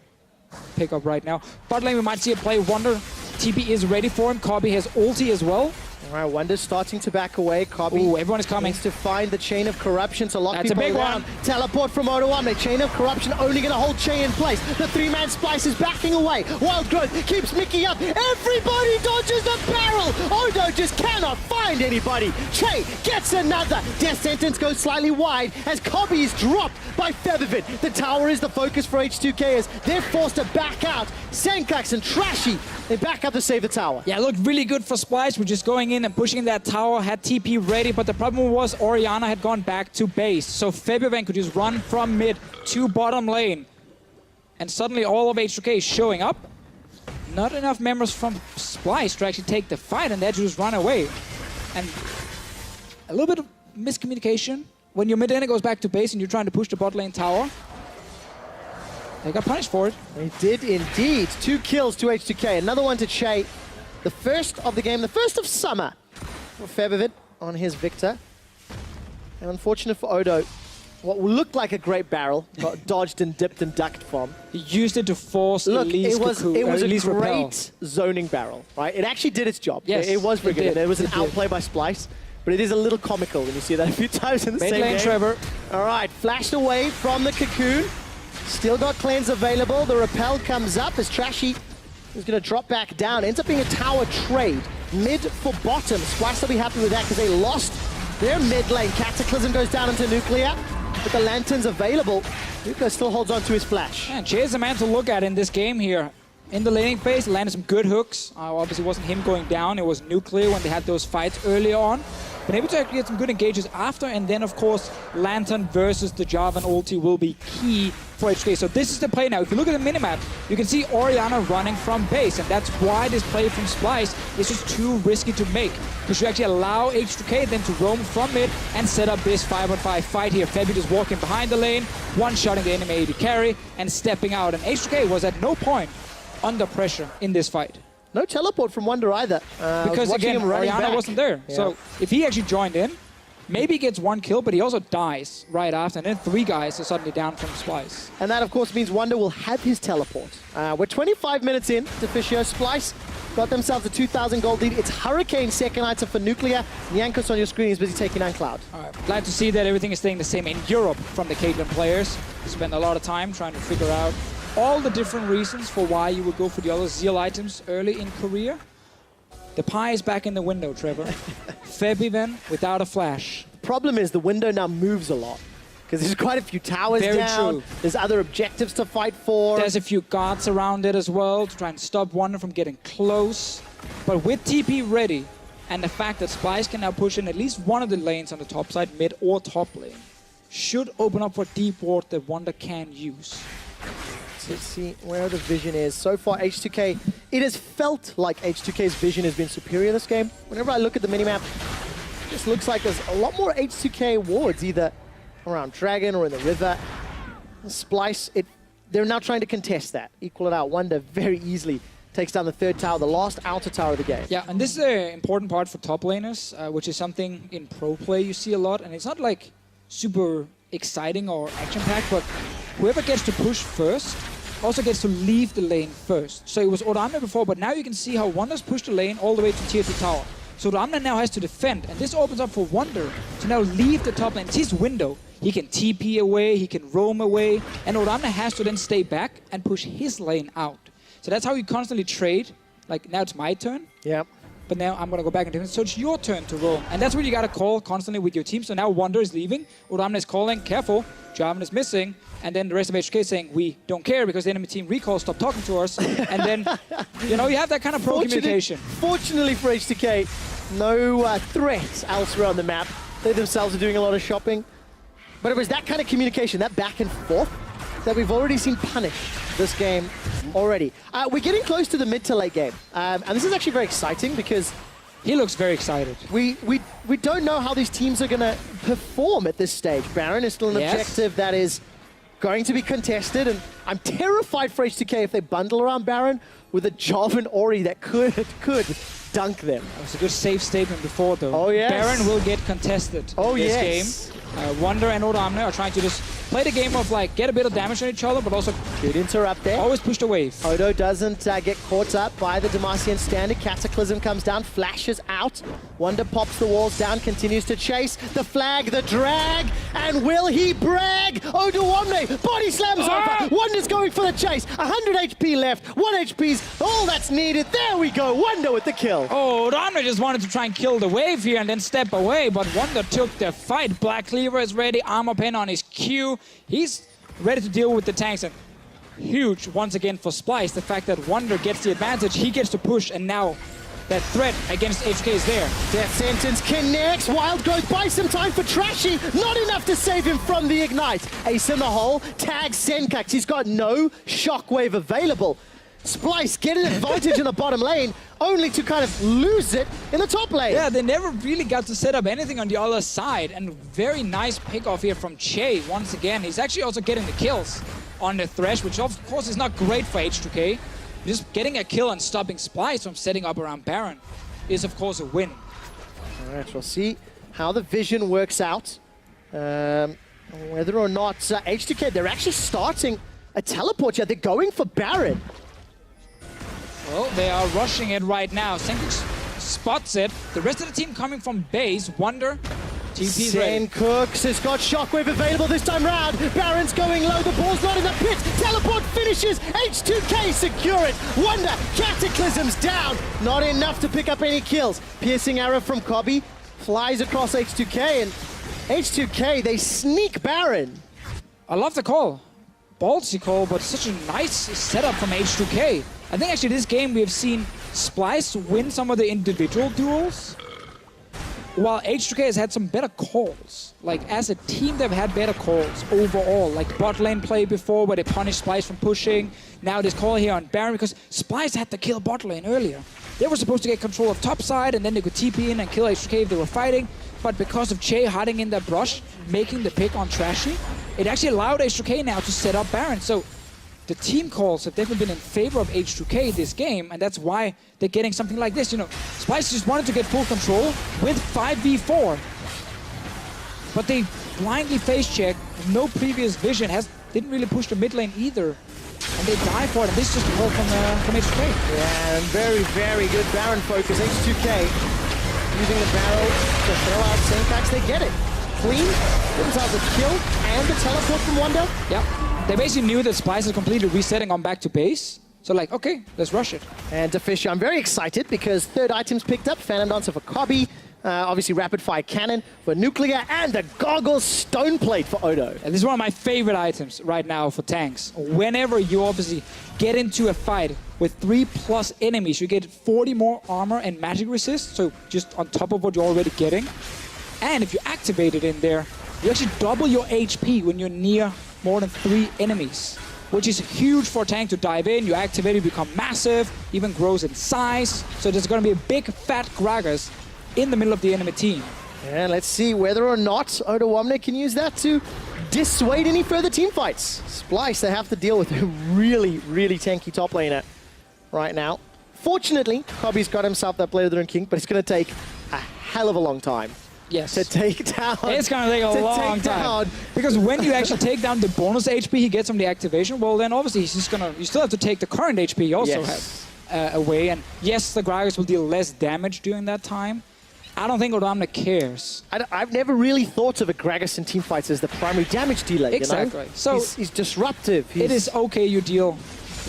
pickup right now. Bot lane we might see a play. Wonder, TP is ready for him. Cobby has ulti as well. All right, Wonder's starting to back away. Cobby everyone is coming. needs to find the Chain of Corruption to lock people That's a big down. one. Teleport from Odoamne. Chain of Corruption only going to hold Che in place. The 3-man Splyce is backing away. Wild Growth keeps Mickey up. Everybody dodges the barrel. Odo just cannot find anybody. Che gets another. Death Sentence goes slightly wide as Cobby is dropped by Featherfit. The tower is the focus for H2K as they're forced to back out. Senkax and Trashy, they back up to save the tower. Yeah, it looked really good for Splyce. We're just going in and pushing that tower, had TP ready, but the problem was Orianna had gone back to base. So Febivan could just run from mid to bottom lane. And suddenly all of H2K is showing up. Not enough members from Splyce to actually take the fight, and they had to just run away. And a little bit of miscommunication. When your mid laner goes back to base and you're trying to push the bot lane tower, they got punished for it. They did indeed. 2 kills to H2K. Another one to Che. The first of the game, the first of summer for Febivan on his Victor. And unfortunate for Odo, what looked like a great barrel got dodged and dipped and ducked from. He used it to force Look, Elise it was a Elise great repel. zoning barrel, right? It actually did its job. Yes, it was very good. did. It was an It did. outplay by Splyce, but it is a little comical when you see that a few times in the Mid same lane, game. Trevor. All right, flashed away from the cocoon. Still got cleanse available. The repel comes up as Trashy is going to drop back down. Ends up being a tower trade. Mid for bottom. Splyce will be happy with that because they lost their mid lane. Cataclysm goes down into Nuclear. With the lanterns available, Nuclear still holds on to his flash. And Che is the man to look at in this game here. In the laning phase, landed some good hooks. Obviously, it wasn't him going down. It was Nuclear when they had those fights earlier on. Been able to actually get some good engages after, and then, of course, Lantern versus the Jarvan ulti will be key for H2K. So this is the play now. If you look at the minimap, you can see Orianna running from base, and that's why this play from Splyce is just too risky to make. Because you actually allow H2K then to roam from mid and set up this 5-on-5 fight here. Febby just walking behind the lane, one-shotting the enemy AD carry, and stepping out. And H2K was at no point under pressure in this fight. No teleport from Wonder either. Because again, Orianna wasn't there. Yeah. So if he actually joined in, maybe he gets 1 kill, but he also dies right after. And then 3 guys are suddenly down from Splyce. And that, of course, means Wonder will have his teleport. We're 25 minutes in to Fisher. Splyce got themselves a 2,000 gold lead. It's Hurricane second item for Nuclear. Yankos on your screen is busy taking down Cloud. All right. Glad to see that everything is staying the same in Europe from the Caitlyn players. We spent a lot of time trying to figure out all the different reasons for why you would go for the other Zeal items early in career. The pie is back in the window, Trevor. Febivan without a flash. The problem is the window now moves a lot. Because there's quite a few towers Very down. true. There's other objectives to fight for. There's a few guards around it as well to try and stop Wonder from getting close. But with TP ready, and the fact that Splyce can now push in at least one of the lanes on the top side, mid or top lane, should open up for deep ward that Wonder can use. Let's see where the vision is. So far, H2K, it has felt like H2K's vision has been superior this game. Whenever I look at the minimap, it just looks like there's a lot more H2K wards, either around Dragon or in the river. Splyce, they're now trying to contest that, equal it out. Wonder very easily takes down the third tower, the last outer tower of the game. Yeah, and this is an important part for top laners, which is something in pro play you see a lot, and it's not like super exciting or action-packed, but whoever gets to push first also gets to leave the lane first. So it was Oramne before, but now you can see how Wonder's pushed the lane all the way to tier 2 tower. So Oramne now has to defend, and this opens up for Wonder to now leave the top lane. It's his window. He can TP away, he can roam away, and Oramne has to then stay back and push his lane out. So that's how you constantly trade. Like, now it's my turn. Yep. But now I'm going to go back and defend. So it's your turn to roam. And that's what you got to call constantly with your team. So now Wonder is leaving. Oramne is calling, careful. Jarvan is missing. And then the rest of H2K is saying, we don't care because the enemy team recalls, stop talking to us. And then, you know, you have that kind of pro communication. Fortunately for H2K, no threats elsewhere on the map. They themselves are doing a lot of shopping. But it was that kind of communication, that back and forth, that we've already seen punished this game already. We're getting close to the mid to late game. And this is actually very exciting because he looks very excited. We don't know how these teams are going to perform at this stage. Baron is still an objective that is going to be contested, and I'm terrified for H2K if they bundle around Baron with a Jarvan Ori that could dunk them. That was a good safe statement before, though. Oh, yes. Baron will get contested in this game. Wonder and Oramne are trying to just play the game of, like, get a bit of damage on each other, but also good interrupt there. Always push the wave. Odo doesn't get caught up by the Demacian standard. Cataclysm comes down, flashes out. Wonder pops the walls down, continues to chase. The flag, the drag, and will he brag? Odo Omne, body slams over. Wonder's going for the chase. 100 HP left, 1 HP's all that's needed. There we go, Wonder with the kill. Oh, Oramne just wanted to try and kill the wave here and then step away, but Wonder took the fight. Black Cleaver is ready, armor pen on his Q. He's ready to deal with the tanks, and huge once again for Splyce. The fact that Wonder gets the advantage, he gets to push, and now that threat against H2K is there. Death Sentence connects, Wild Growth buys some time for Trashy, not enough to save him from the Ignite. Ace in the hole, tags Senkax, he's got no shockwave available. Splyce get an advantage in the bottom lane, only to kind of lose it in the top lane. Yeah, they never really got to set up anything on the other side, and very nice pick off here from Che once again. He's actually also getting the kills on the Thresh, which of course is not great for H2K. Just getting a kill and stopping Splyce from setting up around Baron is of course a win. All right, we'll see how the vision works out. Whether or not H2K, they're actually starting a teleport here. They're going for Baron. Well, they are rushing it right now. Senkax spots it. The rest of the team coming from base. Wonder, TP's ready. Cooks has got shockwave available this time round. Baron's going low. The ball's not in the pit. Teleport finishes. H2K secure it. Wonder, Cataclysm's down. Not enough to pick up any kills. Piercing arrow from Kobby flies across H2K, and H2K, they sneak Baron. I love the call. Ballsy call, but such a nice setup from H2K. I think actually this game we have seen Splyce win some of the individual duels, while H2K has had some better calls. Like, as a team, they've had better calls overall. Like bot lane play before, where they punished Splyce from pushing. Now this call here on Baron, because Splyce had to kill bot lane earlier. They were supposed to get control of top side, and then they could TP in and kill H2K if they were fighting. But because of Che hiding in that brush, making the pick on Trashy, it actually allowed H2K now to set up Baron. So the team calls have definitely been in favor of H2K this game, and that's why they're getting something like this. You know, Splyce just wanted to get full control with 5v4, but they blindly face check, no previous vision, didn't really push the mid lane either, and they die for it. And this is just a call from H2K. Yeah, and very, very good Baron focus. H2K using the barrel to throw out Senkax. They get it. Clean, themselves a kill, and the teleport from Wonder. Yep. They basically knew that Splyce is completely resetting on back to base. So like, okay, let's rush it. And Fisher, I'm very excited because third item's picked up. Phantom Dancer for Kobby. Obviously Rapid Fire Cannon for Nuclear. And the Goggles Stone Plate for Odo. And this is one of my favorite items right now for tanks. Whenever you obviously get into a fight with 3+ enemies, you get 40 more armor and magic resist. So just on top of what you're already getting. And if you activate it in there, you actually double your HP when you're near more than 3 enemies, which is huge for a tank to dive in. You activate it, you become massive, even grows in size. So there's going to be a big, fat Gragas in the middle of the enemy team. And let's see whether or not Odawamne can use that to dissuade any further team fights. Splyce, they have to deal with a really, really tanky top laner right now. Fortunately, Kobe's got himself that Blade of the Rune King, but it's going to take a hell of a long time. Yes. To take down. It's going to take a long time. Because when you actually take down the bonus HP he gets from the activation, well, then obviously he's just going to... You still have to take the current HP he also has away. And yes, the Gragas will deal less damage during that time. I don't think Odamna cares. I've never really thought of a Gragas in teamfights as the primary damage dealer, exactly. You know? So he's disruptive. It is okay you deal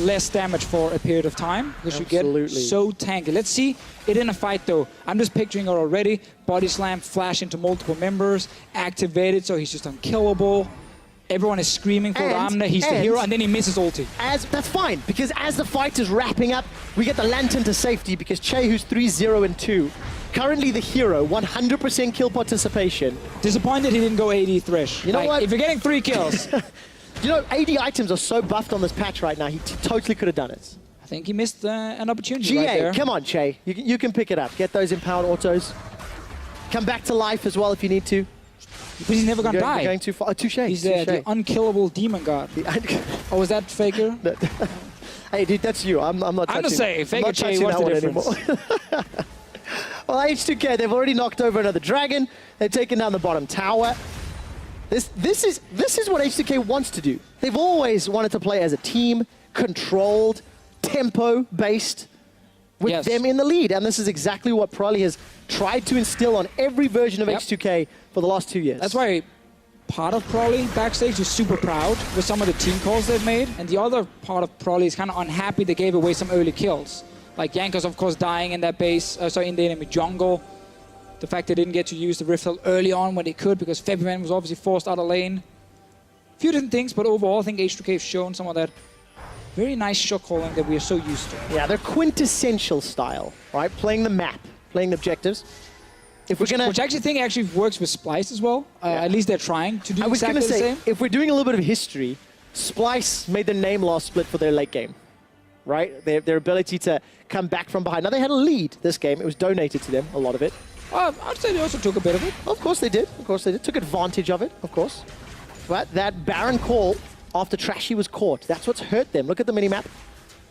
less damage for a period of time because you get so tanky. Let's see it in a fight though. I'm just picturing it already. Body slam, flash into multiple members, activated so he's just unkillable. Everyone is screaming for Odamna, he's the hero, and then he misses ulti. That's fine, because as the fight is wrapping up, we get the Lantern to safety because Che, who's 3-0-2, currently the hero, 100% kill participation. Disappointed he didn't go AD Thresh. You know what? If you're getting 3 kills. You know, AD items are so buffed on this patch right now, he totally could have done it. I think he missed an opportunity GA, right there. Come on, Che. You can pick it up. Get those empowered autos. Come back to life as well if you need to. But he's never gonna die. You're going too far. Touche. He's the unkillable demon god. Oh, is that Faker? Hey, dude, that's you. I'm not touching. I'm just saying, Faker Che, what's the difference? Well, H2K, they've already knocked over another dragon. They've taken down the bottom tower. This is what H2K wants to do. They've always wanted to play as a team, controlled, tempo-based, with them in the lead. And this is exactly what Prolly has tried to instill on every version of H2K for the last 2 years. That's why part of Prolly backstage is super proud with some of the team calls they've made. And the other part of Prolly is kind of unhappy they gave away some early kills. Like Jankos, of course, dying in that base, in the enemy jungle. The fact they didn't get to use the Rift early on when they could because February was obviously forced out of lane. A few different things, but overall I think H2K have shown some of that very nice shot calling that we are so used to. Yeah, they're quintessential style, right? Playing the map, playing the objectives. Which I actually think actually works with Splyce as well. At least they're trying to do exactly the same. If we're doing a little bit of history, Splyce made their name last split for their late game, right? Their ability to come back from behind. Now, they had a lead this game. It was donated to them, a lot of it. I'd say they also took a bit of it. Of course they did. Of course they did. Took advantage of it, of course. But that Baron call after Trashy was caught, that's what's hurt them. Look at the minimap.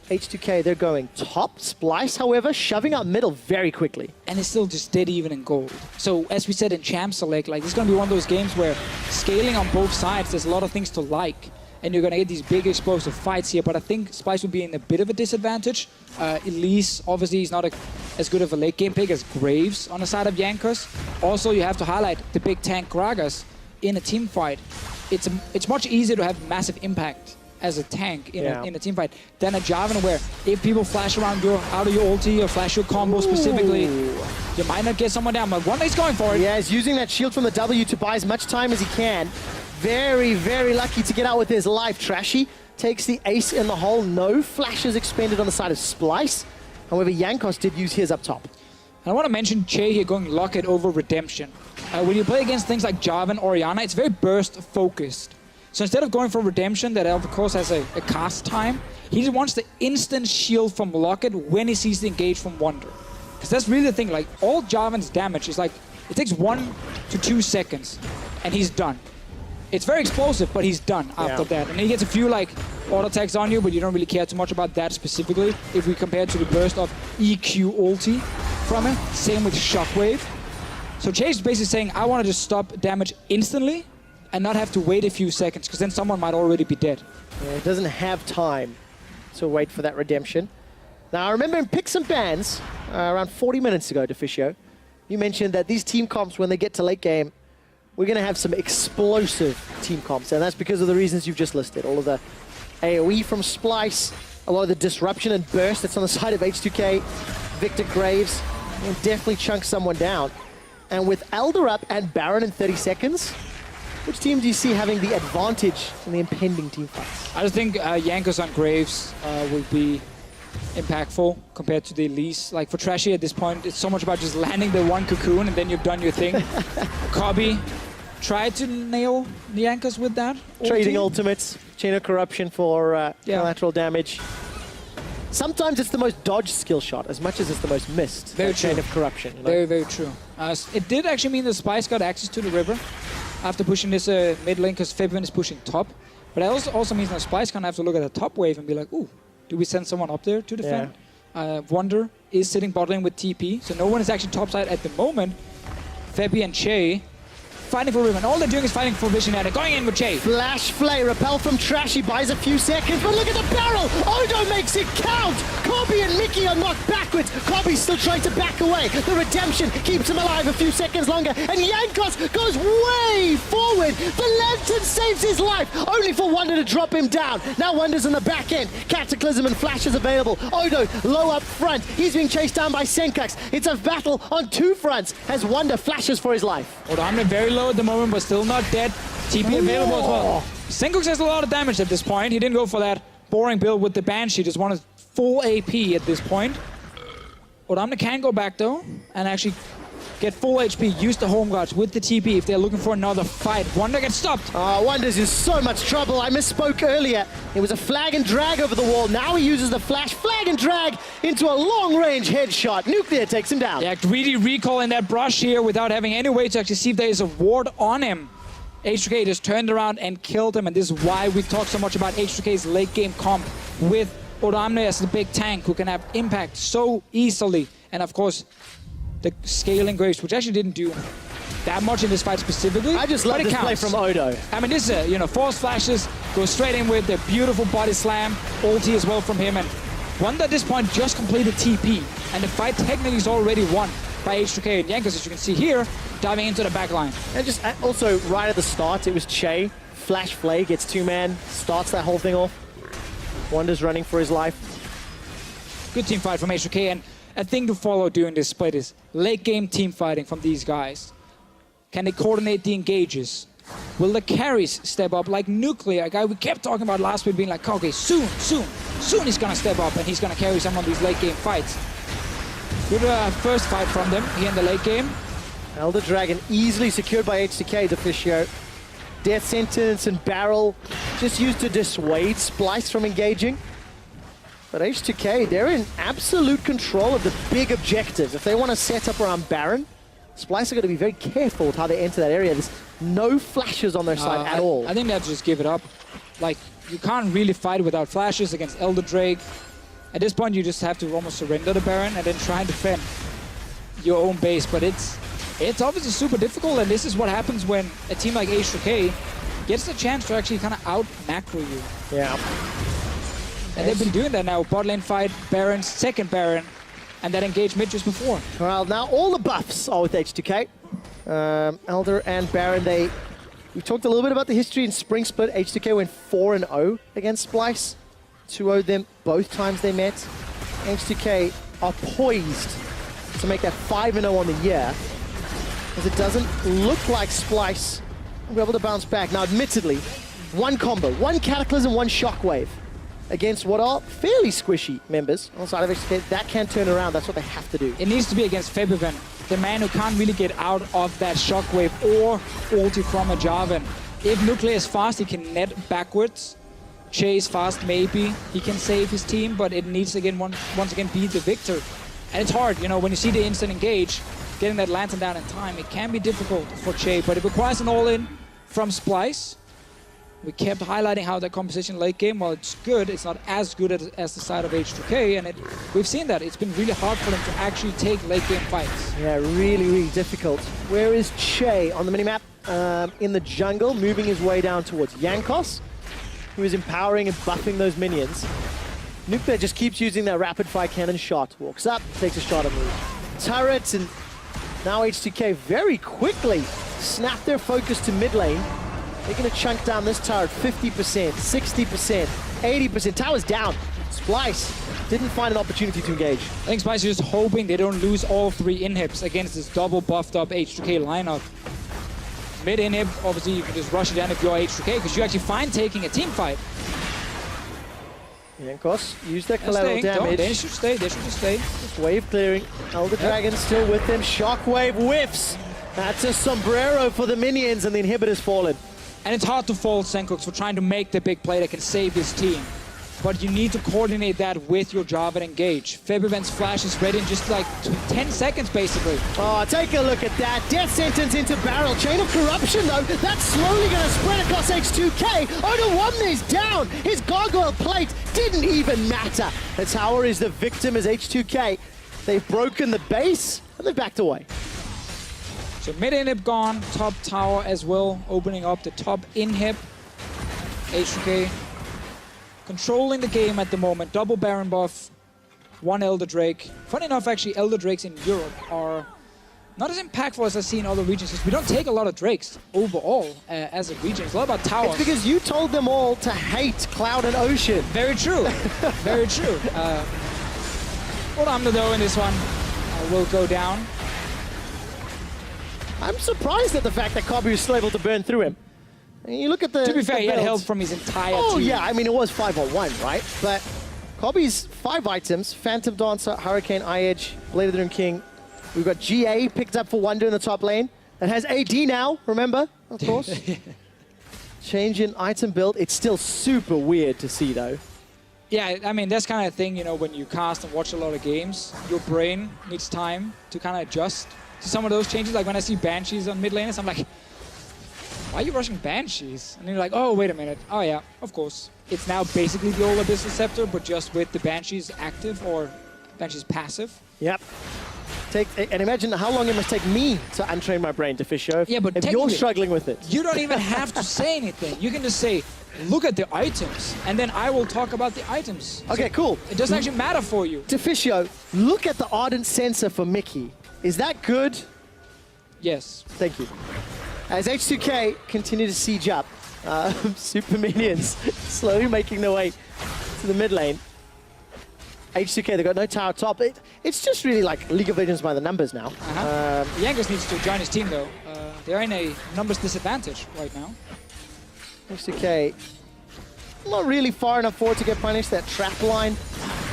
H2K, they're going top. Splyce, however, shoving up middle very quickly. And it's still just dead even in gold. So, as we said in Champ Select, like, this is going to be one of those games where scaling on both sides, there's a lot of things to like. And you're going to get these big explosive fights here. But I think Splyce will be in a bit of a disadvantage. Elise, obviously, is not as good of a late game pick as Graves on the side of Jankos. Also, you have to highlight the big tank Gragas in a team fight. It's much easier to have massive impact as a tank in a team fight than a Jarvan, where if people flash around out of your ulti or flash your combo specifically, you might not get someone down. But one is going for it. Yeah, he's using that shield from the W to buy as much time as he can. Very, very lucky to get out with his life. Trashy takes the ace in the hole. No flashes expended on the side of Splyce. However, Jankos did use his up top. And I want to mention Che here going Locket over Redemption. When you play against things like Jarvan or Orianna, it's very burst focused. So instead of going for Redemption, that of course has a cast time, he just wants the instant shield from Locket when he sees the engage from Wonder. Because that's really the thing, like all Jarvan's damage is like, it takes 1 to 2 seconds and he's done. It's very explosive, but he's done after that. And he gets a few like auto attacks on you, but you don't really care too much about that specifically if we compare it to the burst of EQ ulti from it. Same with Shockwave. So Chase is basically saying, I want to just stop damage instantly and not have to wait a few seconds, because then someone might already be dead. Yeah, it doesn't have time to wait for that redemption. Now, I remember in Picks and Bans, around 40 minutes ago, Deficio, you mentioned that these team comps, when they get to late game, we're going to have some explosive team comps, and that's because of the reasons you've just listed. All of the AoE from Splyce, a lot of the disruption and burst that's on the side of H2K, Victor Graves, will definitely chunk someone down. And with Elder up and Baron in 30 seconds, which team do you see having the advantage in the impending team fights? I just think Jankos on Graves will be impactful compared to the Elise. Like for Trashy at this point, it's so much about just landing the one cocoon and then you've done your thing. Kobe, try to nail Nyankas with that. Trading ulti. ultimates, chain of corruption for collateral damage. Sometimes it's the most dodged skill shot as much as it's the most missed. Very chain true. of corruption. You know? Very, very true. It did actually mean that Splyce got access to the river after pushing this mid lane because Fabian is pushing top. But it also means that Splyce gonna have to look at the top wave and be like, ooh, do we send someone up there to defend? Wonder is sitting bot lane with TP, so no one is actually topside at the moment. Fabi and Che fighting for river, and all they're doing is fighting for vision, and they're going in with Che. Flash Flay, repel from Trash, he buys a few seconds, but look at the barrel! Odo makes it count! Kobe and Mickey are knocked backwards. Kobe's still trying to back away. The redemption keeps him alive a few seconds longer, and Yankos goes way forward. The Lantern saves his life, only for Wonder to drop him down. Now Wonder's on the back end. Cataclysm and Flash is available. Odo low up front. He's being chased down by Senkux. It's a battle on two fronts as Wonder flashes for his life. Odoamne very low at the moment, but still not dead. TP available as well. Senkux has a lot of damage at this point. He didn't go for that boring build with the Banshee, just wanted full AP at this point. Odoamne can go back though, and actually get full HP, use the home guards with the TP if they're looking for another fight. Wonder gets stopped. Wonder's in so much trouble. I misspoke earlier. It was a flag and drag over the wall. Now he uses the flash, flag and drag into a long-range headshot. Nuclear takes him down. Yeah, greedy recall in that brush here without having any way to actually see if there is a ward on him. H2K just turned around and killed him, and this is why we talk so much about H2K's late game comp with Odoamne as the big tank who can have impact so easily. And of course, the scaling graves, which actually didn't do that much in this fight specifically. I just love this play from Odo. I mean, this is, force flashes, goes straight in with the beautiful body slam, ulti as well from him, and Wonder at this point just completed TP, and the fight technically is already won by H2K and Yankos, as you can see here, diving into the back line. And just also right at the start, it was Che. Flash Flay gets two-man, starts that whole thing off. Wonder's running for his life. Good team fight from H2K, and a thing to follow during this split is late game team fighting from these guys. Can they coordinate the engages? Will the carries step up like Nuclear, a guy we kept talking about last week being like, okay, soon he's gonna step up and he's gonna carry some of these late game fights. Good first fight from them here in the late game. Elder Dragon easily secured by H2K, Deficio. Death Sentence and Barrel just used to dissuade Splyce from engaging. But H2K, they're in absolute control of the big objectives. If they want to set up around Baron, Splyce are going to be very careful with how they enter that area. There's no flashes on their side at all. I think they have to just give it up. Like, you can't really fight without flashes against Elder Drake. At this point, you just have to almost surrender the Baron and then try and defend your own base. But it's obviously super difficult, and this is what happens when a team like H2K gets the chance to actually kind of out-macro you. Yeah. And they've been doing that now. Bot lane fight, Baron, second Baron, and that engaged mid just before. Well, now all the buffs are with H2K. Elder and Baron, we talked a little bit about the history in Spring Split. H2K went 4-0 against Splyce. 2-0'd them both times they met. H2K are poised to make that 5-0 on the year, as it doesn't look like Splyce will be able to bounce back. Now, admittedly, one combo, one Cataclysm, one Shockwave against what are fairly squishy members on the side of H2K. That can turn around. That's what they have to do. It needs to be against Fabian, the man who can't really get out of that Shockwave or ulti from a Jarvan. If Nuclear is fast, he can net backwards. Chase fast, maybe. He can save his team, but it needs to again once again be the victor. And it's hard, when you see the instant engage, getting that Lantern down in time, it can be difficult for Che, but it requires an all-in from Splyce. We kept highlighting how the composition late game, while it's good, it's not as good as the side of H2K, and we've seen that. It's been really hard for them to actually take late game fights. Yeah, really, really difficult. Where is Che on the minimap? In the jungle, moving his way down towards Yankos, who is empowering and buffing those minions. Nuclear just keeps using that rapid fire cannon shot. Walks up, takes a shot on the turrets, and now H2K very quickly snap their focus to mid lane. They're going to chunk down this turret 50%, 60%, 80%. Tower's down. Splyce didn't find an opportunity to engage. I think Splyce is just hoping they don't lose all three inhibs against this double buffed up H2K lineup. Mid inhib, obviously you can just rush it down if you're H2K, because you actually find taking a team fight. Yankos use their collateral damage. They should stay, they should just stay. Just wave clearing. Elder Dragon still with them. Shockwave whiffs. That's a sombrero for the minions, and the inhibitor's fallen. And it's hard to fault Senkooks for trying to make the big play that can save his team. But you need to coordinate that with your Java and engage. Febiven's flash is ready in just like 10 seconds, basically. Oh, take a look at that. Death sentence into barrel. Chain of corruption, though. That's slowly going to spread across H2K. Oda1 is down. His gargoyle plate didn't even matter. The tower is the victim as H2K. They've broken the base, and they've backed away. So mid inhib gone, top tower as well, opening up the top inhib. H2K controlling the game at the moment. Double Baron buff, one Elder Drake. Funny enough, actually, Elder Drakes in Europe are not as impactful as I see in other regions, because we don't take a lot of Drakes overall as a region. It's a lot about towers. It's because you told them all to hate Cloud and Ocean. Very true. Very true. Ulamna, though, in this one will go down. I'm surprised at the fact that Kabu is still able to burn through him. I mean, you look at the. To be fair, he had build. help from his entire team. Oh, yeah, I mean, it was 5-on-1, right? But Kabu's 5 items: Phantom Dancer, Hurricane, Eye-Edge, Blade of the Rune King. We've got GA picked up for Wonder in the top lane. That has AD now, remember? Of course. Change in item build. It's still super weird to see, though. Yeah, I mean, that's kind of thing, you know, when you cast and watch a lot of games, your brain needs time to kind of adjust to some of those changes. Like when I see Banshees on mid laners, I'm like, why are you rushing Banshees? And you're like, oh, wait a minute. Oh, yeah, of course. It's now basically the old Abyssal Scepter, but just with the Banshees active or Banshees passive. Yep. And imagine how long it must take me to untrain my brain to Fisher but if you're struggling with it. You don't even have to say anything. You can just say, look at the items, and then I will talk about the items. Okay, so cool. It doesn't actually matter for you. Deficio, look at the Ardent Sensor for Mickey. Is that good? Yes. Thank you. As H2K continue to siege up, Super Minions slowly making their way to the mid lane. H2K, they've got no tower top. It's just really like League of Legends by the numbers now. Jankos needs to join his team, though. They're in a numbers disadvantage right now. H2K not really far enough forward to get punished. That trap line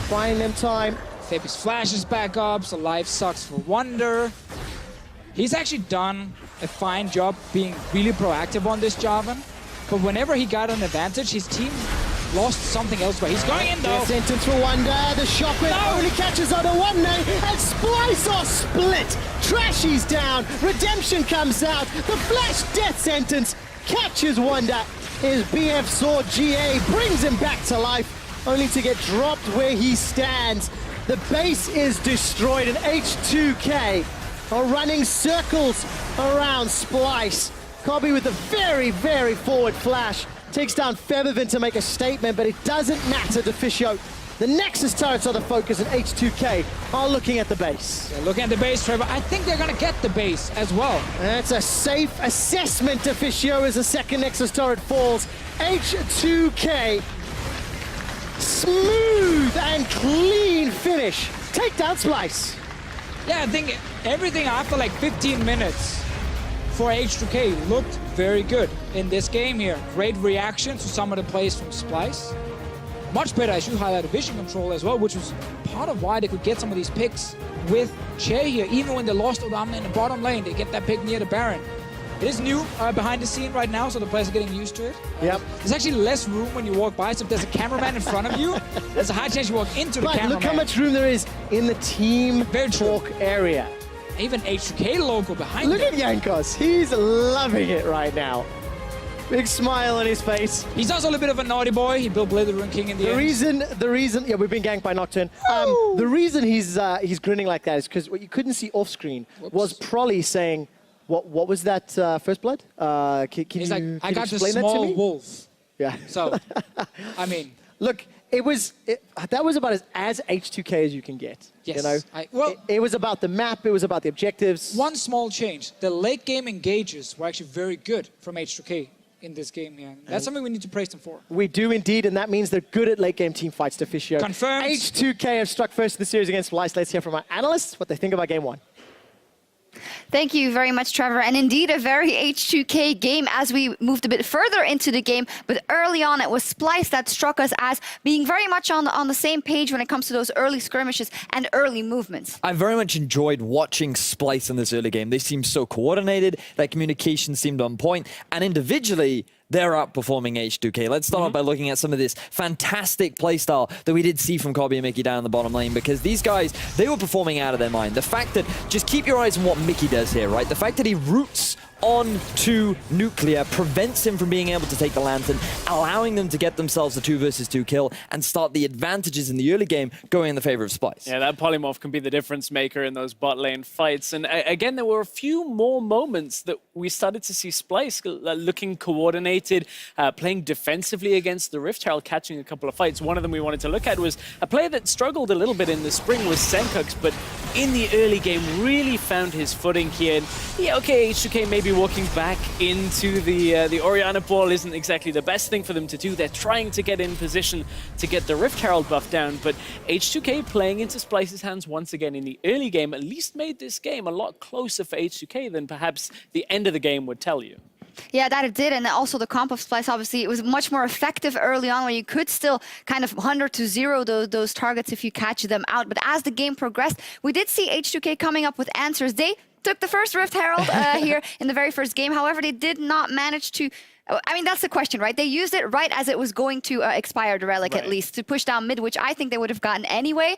buying them time. Fabi's flash is back up, so life sucks for Wonder. He's actually done a fine job being really proactive on this Jarvan, but whenever he got an advantage, his team lost something elsewhere. He's going in, though. Sentence for Wonder. The shockwave only catches on a 1 name, and Splyce are split. Trashy's down. Redemption comes out. The flash death sentence catches Wonder. His BF sword GA brings him back to life, only to get dropped where he stands. The base is destroyed, and H2K are running circles around Splyce. Kobe with a very, very forward flash. Takes down Febiven to make a statement, but it doesn't matter to Fisho. The Nexus turrets are the focus, and H2K are looking at the base. They're looking at the base, Trevor. I think they're going to get the base as well. That's a safe assessment to Fisho as the second Nexus turret falls. H2K, smooth and clean finish. Take down Splyce. Yeah, I think everything after like 15 minutes for H2K looked very good in this game here. Great reaction to some of the plays from Splyce. Much better, I should highlight, vision control as well, which was part of why they could get some of these picks with Che here. Even when they lost Ulamna in the bottom lane, they get that pick near the Baron. It is new behind the scene right now, so the players are getting used to it. Yep. There's actually less room when you walk by, so if there's a cameraman in front of you, there's a high chance you walk into the cameraman. Look how much room there is in the team talk area. Even H2K logo behind Look at Jankos. He's loving it right now. Big smile on his face. He's also a little bit of a naughty boy. He built Blade of the Rune King in the end. The reason, yeah, we've been ganked by Nocturne. The reason he's grinning like that is because what you couldn't see off screen was Prolly saying, what was that first blood? He's like, I got the small wolf. Yeah. So, I mean. Look, that was about as H2K as you can get. Yes. You know? It was about the map, it was about the objectives. One small change. The late game engages were actually very good from H2K in this game here. That's something we need to praise them for. We do indeed, and that means they're good at late game team fights to Fisher. Confirmed. H2K have struck first in the series against Splyce. Let's hear from our analysts what they think about game one. Thank you very much, Trevor. And indeed, a very H2K game as we moved a bit further into the game. But early on, it was Splyce that struck us as being very much on the same page when it comes to those early skirmishes and early movements. I very much enjoyed watching Splyce in this early game. They seemed so coordinated, their communication seemed on point, and individually, they're outperforming H2K. Let's start off by looking at some of this fantastic playstyle that we did see from Kobbe and Mickey down in the bottom lane, because these guys, they were performing out of their mind. The fact that, just keep your eyes on what Mickey does here, right? The fact that he roots on to Nuclear prevents him from being able to take the Lantern, allowing them to get themselves a 2 versus 2 kill and start the advantages in the early game going in the favor of Splyce. Yeah, that polymorph can be the difference maker in those bot lane fights. And again, there were a few more moments that we started to see Splyce looking coordinated, playing defensively against the Rift Herald, catching a couple of fights. One of them we wanted to look at was a player that struggled a little bit in the spring was Senkux, but in the early game really found his footing here. And yeah, okay, H2K maybe walking back into the Orianna ball isn't exactly the best thing for them to do. They're trying to get in position to get the Rift Herald buff down, but H2K playing into Splyce's hands once again in the early game at least made this game a lot closer for H2K than perhaps the end of the game would tell you. Yeah, that it did. And also the comp of Splyce, obviously, it was much more effective early on where you could still kind of 100 to 0 those targets if you catch them out. But as the game progressed, we did see H2K coming up with answers. They took the first Rift Herald here in the very first game. However, they did not manage to... I mean, that's the question, right? They used it right as it was going to expire, the Relic, at least, to push down mid, which I think they would have gotten anyway.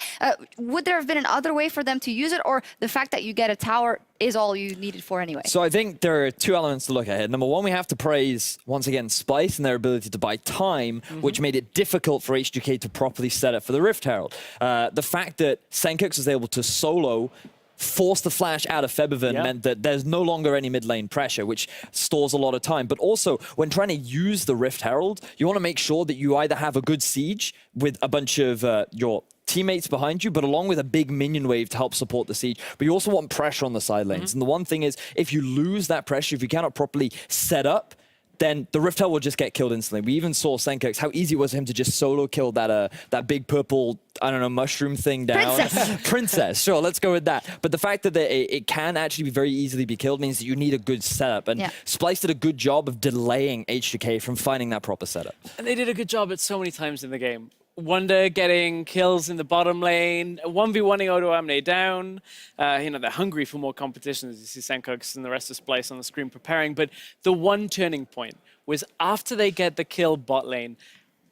Would there have been another way for them to use it, or the fact that you get a tower is all you needed for anyway? So I think there are two elements to look at here. Number one, we have to praise, once again, Splyce and their ability to buy time, which made it difficult for H2K to properly set up for the Rift Herald. The fact that Senkux was able to solo force the flash out of Febiven meant that there's no longer any mid lane pressure, which stores a lot of time. But also, when trying to use the Rift Herald, you want to make sure that you either have a good siege with a bunch of your teammates behind you, but along with a big minion wave to help support the siege. But you also want pressure on the side lanes. And the one thing is, if you lose that pressure, if you cannot properly set up, then the Rift Herald will just get killed instantly. We even saw Senkux, how easy it was for him to just solo kill that big purple, I don't know, mushroom thing down. Princess, sure, let's go with that. But the fact that it can actually very easily be killed means that you need a good setup. And Splyce did a good job of delaying H2K from finding that proper setup. And they did a good job at so many times in the game. Wonder getting kills in the bottom lane, 1v1ing Odo Amne down. You know, they're hungry for more competition, as you see Senkux and the rest of Splyce on the screen preparing. But the one turning point was after they get the kill bot lane,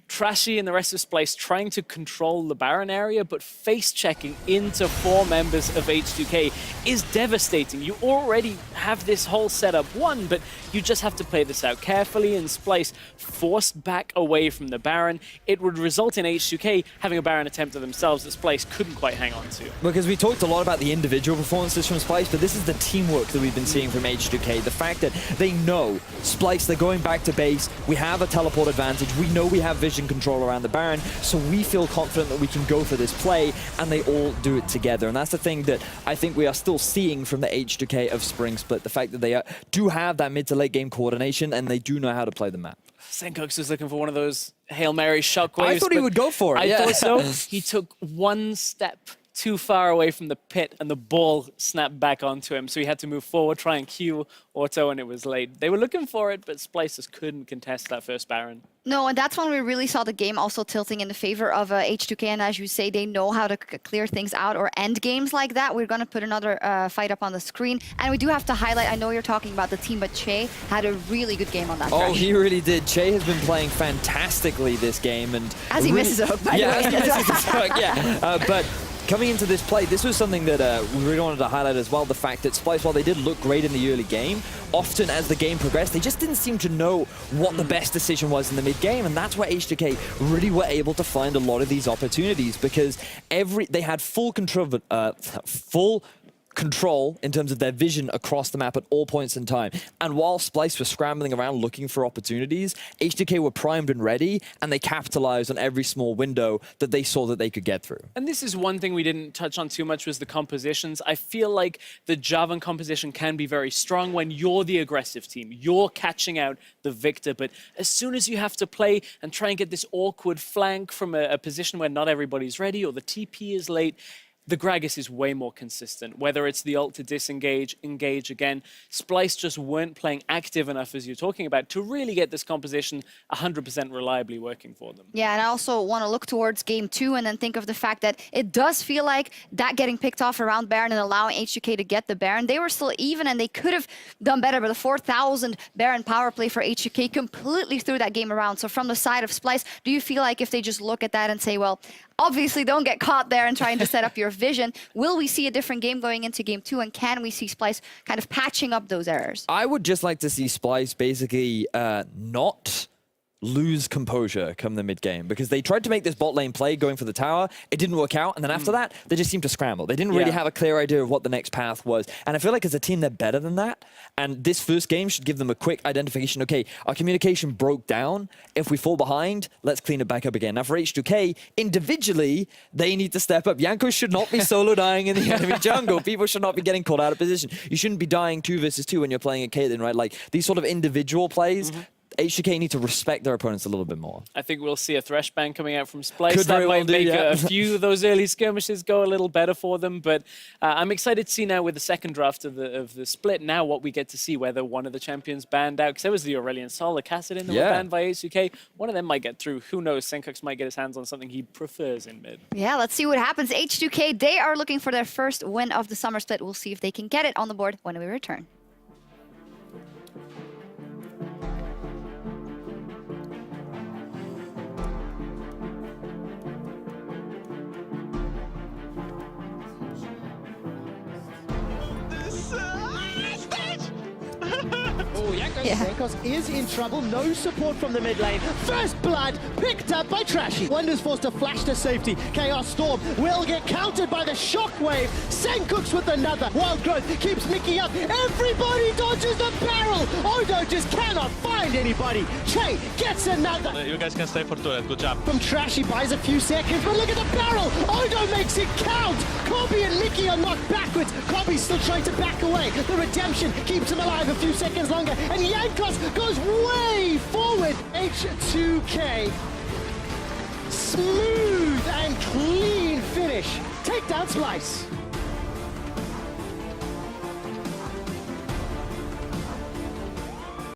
Trashy and the rest of Splyce trying to control the Baron area, but face-checking into 4 members of H2K is devastating. You already have this whole setup won, but you just have to play this out carefully, and Splyce forced back away from the Baron. It would result in H2K having a Baron attempt to themselves that Splyce couldn't quite hang on to. Because we talked a lot about the individual performances from Splyce, but this is the teamwork that we've been seeing from H2K. The fact that they know Splyce, they're going back to base, we have a teleport advantage, we know we have vision control around the Baron, so we feel confident that we can go for this play, and they all do it together. And that's the thing that I think we are still seeing from the H2K of Spring Split, the fact that they do have that mid to late game coordination, and they do know how to play the map. Senkux was looking for one of those Hail Mary shockwaves. I thought he would go for it. I thought so. He took one step too far away from the pit, and the ball snapped back onto him. So he had to move forward, try and Q auto, and it was late. They were looking for it, but Splyce just couldn't contest that first Baron. No, and that's when we really saw the game also tilting in the favor of H2K. And as you say, they know how to clear things out or end games like that. We're going to put another fight up on the screen. And we do have to highlight, I know you're talking about the team, but Che had a really good game on that Oh, he really did. Che has been playing fantastically this game. And as he misses a hook, by the way. As he misses his hook, but coming into this play, this was something that we really wanted to highlight as well, the fact that Splyce, while they did look great in the early game, often as the game progressed, they just didn't seem to know what the best decision was in the mid-game, and that's where H2K really were able to find a lot of these opportunities, because they had full control in terms of their vision across the map at all points in time. And while Splyce was scrambling around looking for opportunities, H2K were primed and ready, and they capitalized on every small window that they saw that they could get through. And this is one thing we didn't touch on too much, was the compositions. I feel like the Javan composition can be very strong when you're the aggressive team. You're catching out the victor, but as soon as you have to play and try and get this awkward flank from a position where not everybody's ready or the TP is late, the Gragas is way more consistent. Whether it's the ult to disengage, engage again, Splyce just weren't playing active enough, as you're talking about, to really get this composition 100% reliably working for them. Yeah, and I also want to look towards game 2 and then think of the fact that it does feel like that getting picked off around Baron and allowing H2K to get the Baron. They were still even and they could have done better, but the 4,000 Baron power play for H2K completely threw that game around. So from the side of Splyce, do you feel like if they just look at that and say, well, obviously don't get caught there and trying to set up your vision, will we see a different game going into game 2, and can we see Splyce kind of patching up those errors? I would just like to see Splyce basically not lose composure come the mid game, because they tried to make this bot lane play going for the tower. It didn't work out, and then after that, they just seemed to scramble. They didn't really have a clear idea of what the next path was. And I feel like as a team, they're better than that. And this first game should give them a quick identification. Okay, our communication broke down. If we fall behind, let's clean it back up again. Now for H2K, individually, they need to step up. Yanko should not be solo dying in the enemy jungle. People should not be getting caught out of position. You shouldn't be dying 2 versus 2 when you're playing a Caitlyn, right? Like these sort of individual plays, H2K need to respect their opponents a little bit more. I think we'll see a Thresh ban coming out from Splyce. Could that might make yeah. a few of those early skirmishes go a little better for them. But I'm excited to see now with the second draft of the split, now what we get to see, whether one of the champions banned out. Because there was the Aurelion Sol, the Kassadin that were banned by H2K. One of them might get through. Who knows? Senkux might get his hands on something he prefers in mid. Yeah, let's see what happens. H2K, they are looking for their first win of the summer split. We'll see if they can get it on the board when we return. Senkos is in trouble, no support from the mid lane. First blood picked up by Trashy. Wonders forced to flash to safety. Chaos Storm will get countered by the shockwave. Senkux with another. Wild Growth keeps Mickey up. Everybody dodges the barrel. Odo just cannot find anybody. Che gets another. You guys can stay for turret, good job. From Trashy buys a few seconds, but look at the barrel. Odo makes it count. Kobe and Mickey are knocked backwards. Kobe's still trying to back away. The redemption keeps him alive a few seconds longer. And Yankos goes way forward. H2K. Smooth and clean finish. Take down Splyce.